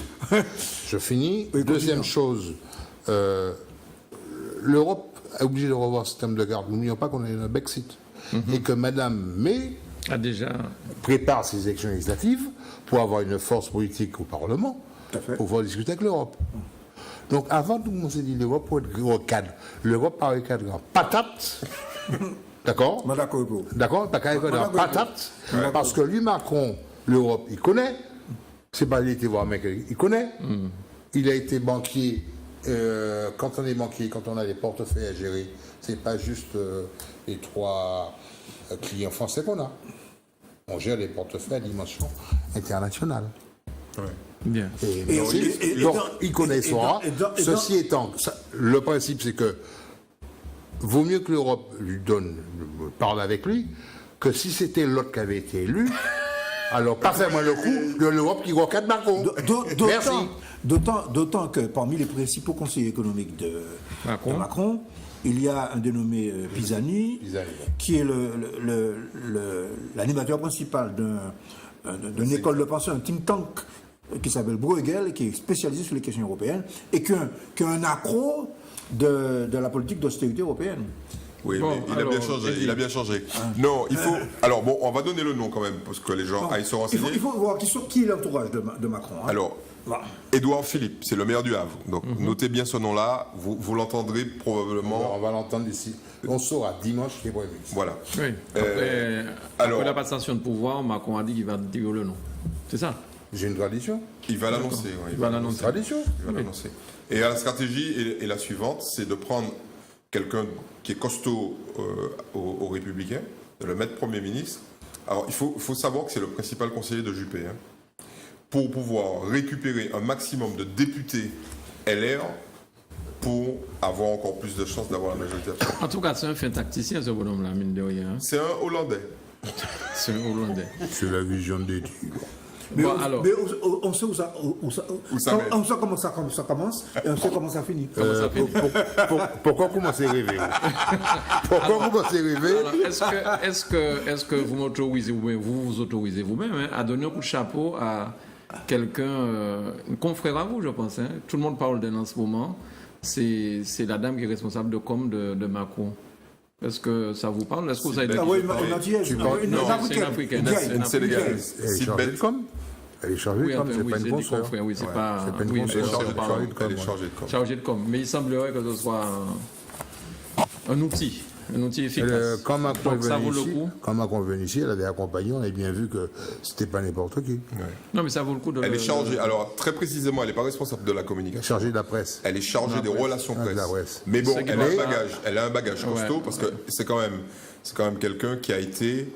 Je finis. Oui, Deuxième continue. chose, l'Europe est obligée de revoir ce système de garde. N'oublions pas qu'on est dans le Brexit. Et que Madame May Ah, déjà. prépare ses élections législatives pour avoir une force politique au Parlement, Tout à fait. pour pouvoir discuter avec l'Europe. Donc avant tout, on s'est dit l'Europe pour être gros cadre. L'Europe par le cadre grand. Patate. D'accord. Mais d'accord, vous. D'accord. Patate. Parce que lui, Macron, l'Europe, il connaît. C'est pas lui qui voir, mec, il connaît. Il a été banquier. Quand on est banquier, quand on a des portefeuilles à gérer, c'est pas juste les 3 clients français qu'on a. On gère des portefeuilles à dimension internationale. Bien. Donc, il connaît ça. Ceci étant, le principe, c'est que vaut mieux que l'Europe lui parle avec lui, que si c'était l'autre qui avait été élu, alors pas faire moins le coup de l'Europe qui recadre Macron. Merci. D'autant que parmi les principaux conseillers économiques de Macron, il y a un dénommé Pisani, qui est l'animateur principal d'une école de pensée, un think tank qui s'appelle Bruegel, qui est spécialisé sur les questions européennes, et qui est un accro de la politique d'austérité européenne. Oui, Bon, mais alors, il a bien changé. Non, il faut. Alors bon, on va donner le nom quand même, parce que les gens aillent se renseigner. Il faut voir qui est l'entourage de Macron. Hein. Alors, Édouard Philippe, c'est le maire du Havre. Donc notez bien ce nom-là, vous l'entendrez probablement. On va l'entendre d'ici. On saura dimanche qui est Premier ministre. Voilà. Oui. Après la passation de pouvoir, Macron a dit qu'il va dire le nom. C'est ça? J'ai une tradition. Il va l'annoncer. Ouais, Il va l'annoncer. Tradition. Il va l'annoncer. Et la stratégie est la suivante, c'est de prendre quelqu'un qui est costaud aux Républicains, de le mettre Premier ministre. Alors, il faut savoir que c'est le principal conseiller de Juppé, hein, pour pouvoir récupérer un maximum de députés LR pour avoir encore plus de chances d'avoir la majorité absolue. En tout cas, c'est un fin tacticien, ce bonhomme-là, mine de rien. Hein. C'est un Hollandais. C'est un Hollandais. C'est la vision des tigres. Mais, Bon, alors. mais on sait où ça mène. on sait comment ça commence et on sait comment ça finit. Comment ça finit? Pourquoi commencer à rêver Pourquoi commencer à rêver Alors, est-ce que vous m'autorisez, vous autorisez vous-même hein, à donner un coup de chapeau à quelqu'un, un confrère à vous, je pense. Hein. Tout le monde parle d'elle en ce moment. C'est la dame qui est responsable de com de Macron. Est-ce que ça vous parle? Est-ce que vous avez Ah oui, une antillaise. Une c'est une africaine. Une Sénégalaise. Elle est Si chargée bête. de com. Elle est chargée Oui, de com, enfin, c'est oui, pas une c'est du consoeur. confrère, oui, c'est pas... c'est pas une oui, consoeur, mais c'est on une parle- chargée de com. Elle est chargée de com. chargé de com. Mais il semblerait que ce soit un outil efficace. Quand Macron est Donc ça vaut le venu coup. ici, quand Macron est venu ici, elle avait accompagné, on a bien vu que c'était pas n'importe qui. Non, mais ça vaut le coup de... Elle est chargée. Alors, très précisément, elle n'est pas responsable de la communication. Chargé de la presse. Elle est chargée des relations Ah, de presse. la presse. Mais bon, Ce qui elle va a un pas- bagage. Elle a un bagage costaud parce que c'est quand même quelqu'un qui a été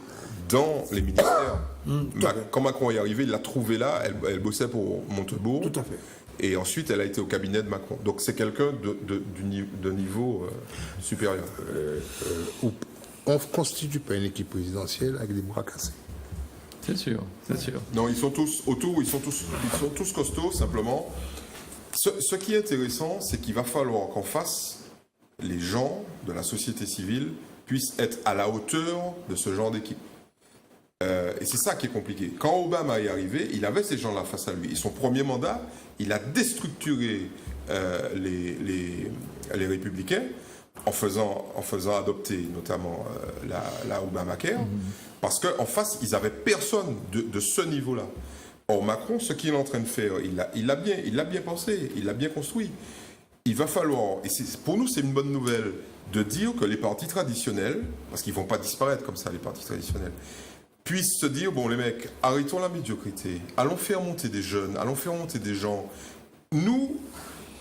dans les ministères. Quand Macron est arrivé, il l'a trouvé là. Elle bossait pour Montebourg. Tout à fait. Et ensuite, elle a été au cabinet de Macron. Donc, c'est quelqu'un de niveau supérieur. On ne constitue pas une équipe présidentielle avec des bras cassés. C'est sûr, c'est sûr. Non, ils sont tous autour, ils sont tous costauds, simplement. Ce qui est intéressant, c'est qu'il va falloir qu'en face, les gens de la société civile puissent être à la hauteur de ce genre d'équipe. Et c'est ça qui est compliqué. Quand Obama est arrivé, il avait ces gens-là face à lui. Et son premier mandat, il a déstructuré les républicains en faisant adopter notamment la Obamacare, parce qu'en face, ils n'avaient personne de ce niveau-là. Or, Macron, ce qu'il est en train de faire, il l'a bien pensé, il l'a bien construit. Il va falloir, et pour nous c'est une bonne nouvelle, de dire que les partis traditionnels, parce qu'ils ne vont pas disparaître comme ça, les partis traditionnels, puissent se dire, bon les mecs, arrêtons la médiocrité, allons faire monter des jeunes, allons faire monter des gens. Nous,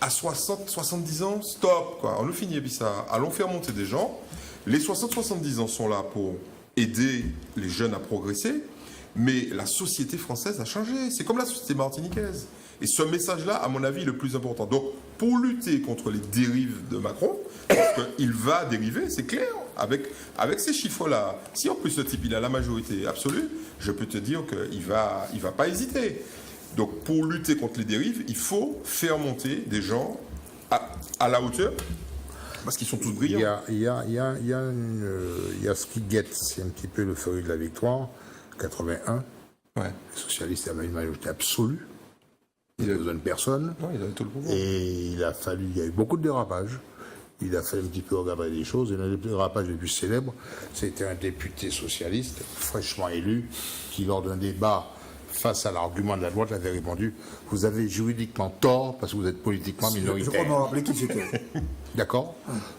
à 60, 70 ans, stop, quoi, on a fini ça, allons faire monter des gens. Les 60-70 ans sont là pour aider les jeunes à progresser, mais la société française a changé, c'est comme la société martiniquaise. Et ce message-là, à mon avis, est le plus important. Donc, pour lutter contre les dérives de Macron, parce qu'il va dériver, c'est clair, avec ces chiffres-là. Si en plus ce type, il a la majorité absolue, je peux te dire qu'il va pas hésiter. Donc, pour lutter contre les dérives, il faut faire monter des gens à la hauteur, parce qu'ils sont tous brillants. Il y a ce qui guette, c'est un petit peu le feuille de la victoire, 81. Ouais. Les socialistes avaient une majorité absolue. Il n'a besoin de personne. Non, il avait tout le pouvoir. Et il y a eu beaucoup de dérapages. Il a fallu un petit peu regarder les choses. Et l'un des dérapages les plus célèbres, c'était un député socialiste, fraîchement élu, qui, lors d'un débat face à l'argument de la droite, avait répondu « Vous avez juridiquement tort parce que vous êtes politiquement minoritaire. » Je crois m'en rappeler qui c'était. D'accord.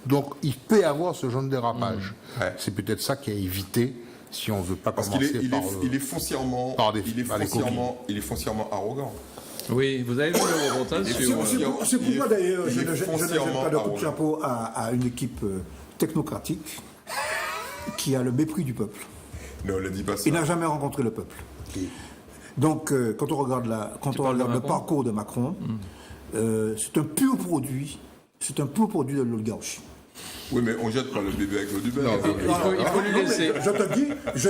Donc, il peut y avoir ce genre de dérapage. Ouais. C'est peut-être ça qui a évité, si on ne veut pas Parce commencer il est foncièrement arrogant. Oui, vous avez vu le reportage sur... C'est pourquoi d'ailleurs je ne jette pas de coup de chapeau à une équipe technocratique qui a le mépris du peuple. Non, ne dis pas ça. Il n'a jamais rencontré le peuple. Donc, quand on regarde le parcours de Macron, c'est un pur produit de l'oligarchie. Oui, mais on jette pas le bébé avec l'eau du bain. Il faut lui laisser. Je te dis, je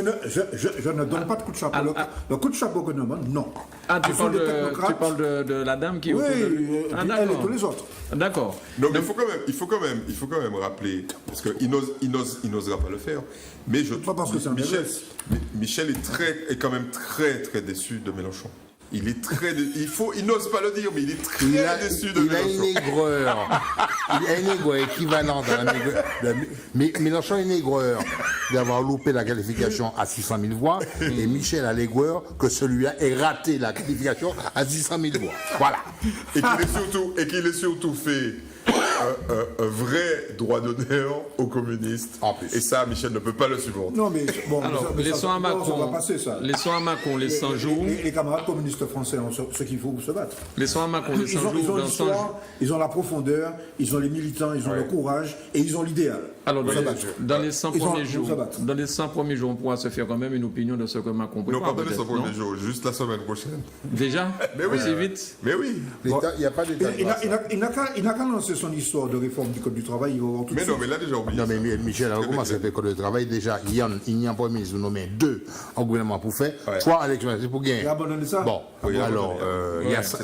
ne donne pas de coup de chapeau. Le coup de chapeau que je demande, non. Ah, tu parles de la dame qui est autour de lui. Ah, elle et tous les autres. D'accord. Non, mais il faut quand même rappeler, parce qu'il n'osera pas le faire. Mais Pas parce que c'est un Michel est quand même très très déçu de Mélenchon. Il est il n'ose pas le dire, mais il est très déçu de Mélenchon. Il a une aigreur équivalente à la maigreur. Mais Mélenchon est une aigreur d'avoir loupé la qualification à 600 000 voix, et Michel a l'aigreur que celui-là ait raté la qualification à 600 000 voix. Voilà. Et qu'il ait surtout fait un vrai droit d'honneur aux communistes. En plus. Et ça, Michel ne peut pas le supporter. Non, mais bon, Alors, laissons à Macron les 100 jours. Les camarades communistes français ont ce qu'il faut pour se battre. Laissons à Macron les 100 jours. Ils ont l'histoire, ils ont la profondeur, ils ont les militants, ils ont le courage et ils ont l'idéal. Alors, dans les 100 premiers jours, on pourra se faire quand même une opinion de ce que Macron prépare. Non, pas dans les 100 premiers jours, juste la semaine prochaine. Déjà? Mais oui. Aussi vite? Mais oui. Il n'y a pas d'état de grâce. Il n'a qu'à lancer son histoire de réforme du Code du travail, il va voir tout de Mais suite. non, mais là déjà oublié. Non, mais Michel, alors comment ça fait Code de travail? Déjà, il y a un Premier ministre nommé 2 en gouvernement pour faire, 3 élections, c'est pour gagner. Il a abandonné ça. Bon, alors,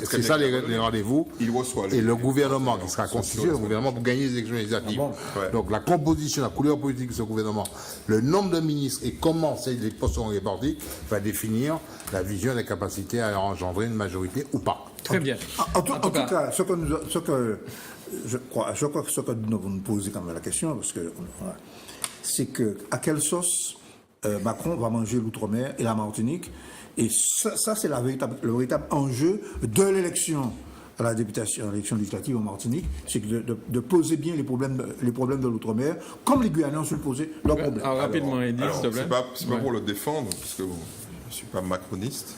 c'est ça les rendez-vous. Il reçoit Et le gouvernement qui sera constitué, le gouvernement pour gagner les élections législatives. Donc la composition, la couleur politique de ce gouvernement, le nombre de ministres et comment les postes seront répartis va définir la vision et la capacité à engendrer une majorité ou pas. Très bien. En tout cas, ce que nous devons nous poser quand même la question, parce que c'est que à quelle sauce Macron va manger l'outre-mer et la Martinique, et ça c'est le véritable enjeu de l'élection à la députation, à l'élection législative en Martinique, c'est de poser bien les problèmes de l'outre-mer, comme les Guyanais ont su le poser leurs problèmes. Alors, rapidement, Eddy, s'il te plaît. C'est pas pour le défendre, parce que bon, je ne suis pas macroniste.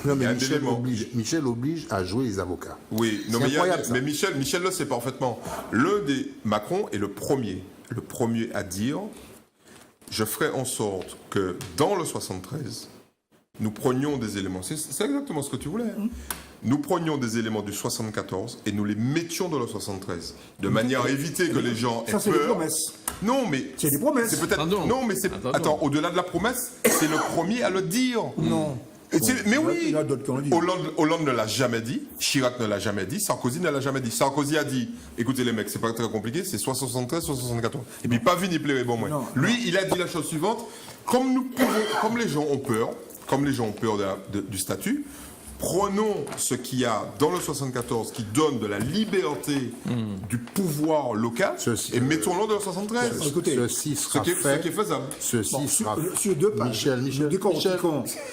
Non, mais Michel oblige à jouer les avocats. Oui, non, mais Michel le sait parfaitement. Macron est le premier à dire « Je ferai en sorte que dans le 73, nous prenions des éléments. » C'est exactement ce que tu voulais. Nous prenions des éléments du 74 et nous les mettions dans le 73, de manière à éviter que les gens aient peur. Ça, c'est des promesses. Non, mais... C'est des promesses. C'est peut-être... Non, mais c'est... Attends, au-delà de la promesse, c'est le premier à le dire. Non. Mais oui, il y en a d'autres qui ont dit. Hollande ne l'a jamais dit, Chirac ne l'a jamais dit, Sarkozy ne l'a jamais dit. Sarkozy a dit, écoutez les mecs, c'est pas très compliqué, c'est soit 73, soit 74. Et puis pas vu ni plaire, bon moi. Lui, il a dit la chose suivante, comme les gens ont peur, du statut, prenons ce qu'il y a dans le 74 qui donne de la liberté du pouvoir local et mettons-le dans le 73. Écoutez, ceci sera ce qui est faisable. Ceci sera sur 2 pages.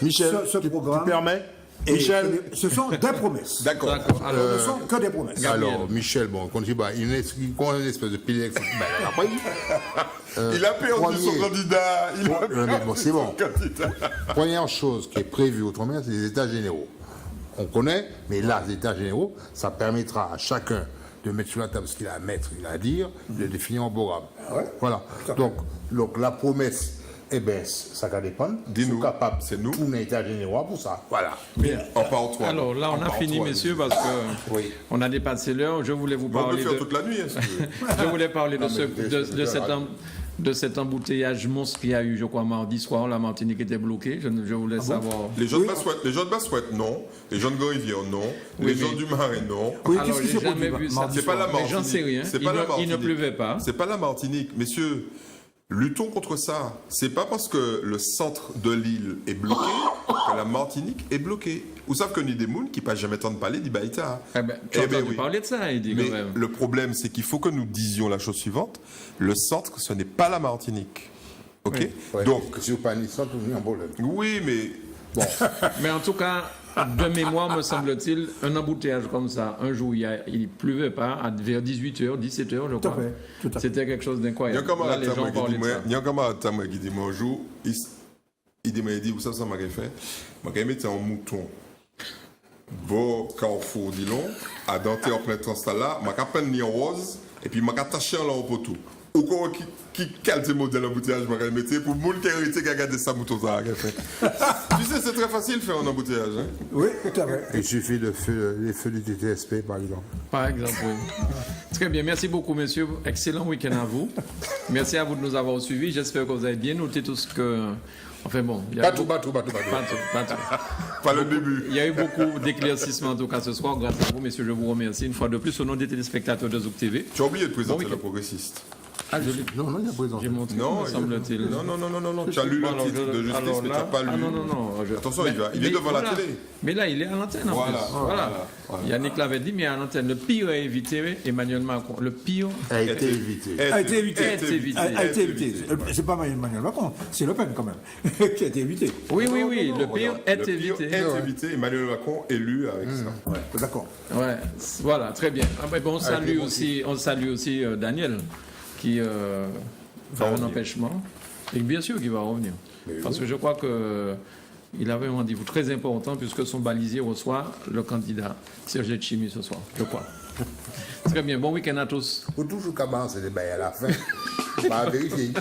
Michel, ce programme. tu permets? Et Michel. ce sont des promesses. D'accord. Alors, Ce ne sont que des promesses. Alors, Michel, bon, quand il dit, il est une espèce de pilier. Après, Il a perdu son candidat. c'est bon. Première chose qui est prévue autrement, c'est les États généraux. On connaît, mais là, les États généraux, ça permettra à chacun de mettre sur la table ce qu'il a à mettre, il a à dire, de définir un programme. Voilà. Donc, la promesse, eh bien, ça va dépendre. Dis-nous. Capable, C'est nous. Tout un État généraux pour ça. Voilà. En parle toi. alors là, on a fini, messieurs, parce que Oui. on a dépassé l'heure. Je voulais vous On peut parler faire de... toute la nuit, hein, si tu veux. Je voulais parler de, Non, mais de cet embouteillage monstre qu'il y a eu, je crois, mardi soir. La Martinique était bloquée. Je voulais savoir. Les gens de Basse-Ouest, non. Les gens de Gros-Rivière, non. Oui, Les gens du Marais, non. Oui, Alors, qu'est-ce qui j'ai s'est jamais produit vu ça. mardi C'est pas la soir? Mais Martinique. j'en sais rien. C'est pas la Il ne Martinique. pleuvait pas. C'est pas la Martinique. Messieurs, luttons contre ça. C'est pas parce que le centre de l'île est bloqué que la Martinique est bloquée. Vous savez que ni des mouns qui passent jamais tant de parler d'Ibaïta. Eh ben, tu as Eh ben entendu oui. parler de ça, il dit Mais quand même. le problème, c'est qu'il faut que nous disions la chose suivante. Le centre, ce n'est pas la Martinique. OK? Ouais, Donc, si vous parlez de ça, tout est un problème. oui, mais Mais en tout cas, de mémoire, me semble-t-il, un embouteillage comme ça, un jour, il ne pleuvait pas, vers 18h, 17h, je crois. Tout à fait. C'était quelque chose il y a un d'incroyable. Là, camarade les à gens moi qui parlaient dit, de ça. il y a un camarade à moi qui dit, moi, un jour, il dit, vous savez ça m'a fait? M'a mis un mouton. Bon, carrefour, dis donc, à Dante en plein temps, là, m'a peine ni en rose, et puis m'a attaché là au poteau. Ou quoi, qui qualité modèle embouteillage m'a mis pour le monde qui a hérité qui a gardé sa mouton, ça a fait. Tu sais, c'est très facile de faire un embouteillage, hein? Oui, tout à fait. Il suffit de les feux du TTSP, par exemple. Par exemple, oui. Très bien, merci beaucoup, messieurs. Excellent week-end à vous. Merci à vous de nous avoir suivis. J'espère que vous avez bien noté tout ce que... Enfin bon, il y a Pas tout. pas tout. Pas le début. Il y a eu beaucoup d'éclaircissements en tout cas ce soir. Grâce à vous, messieurs, je vous remercie une fois de plus au nom des téléspectateurs de Zouk TV. Tu as oublié de présenter Bon le week-end. progressiste. Ah, je l'ai Non, il a présenté. j'ai montré, Non, me semble-t-il. non. Tu as lu Bon, le alors, titre de justice, alors mais tu là- n'as pas lu. Ah non. Attention, il est devant la télé. Mais là, il est à l'antenne en Voilà, plus. voilà. Yannick l'avait dit, mais à l'antenne. Le pire est évité, Emmanuel Macron. Le pire A été évité. A été évité. A été évité. C'est pas Emmanuel Macron, c'est Le Pen quand même, qui a été évité. Oui, le pire Regarde, est le pire évité. est évité. Emmanuel Macron élu avec ça. Ouais, d'accord. Ouais, voilà, très bien. Ah, mais bon, on salue aussi Daniel, qui a un empêchement, et bien sûr qu'il va revenir. Parce que je crois qu'il avait un rendez-vous très important, puisque son balisier reçoit le candidat Serge Chimi ce soir, je crois. Très bien, bon week-end à tous. Faut toujours commencer les bails à la fin. Pas vérifier.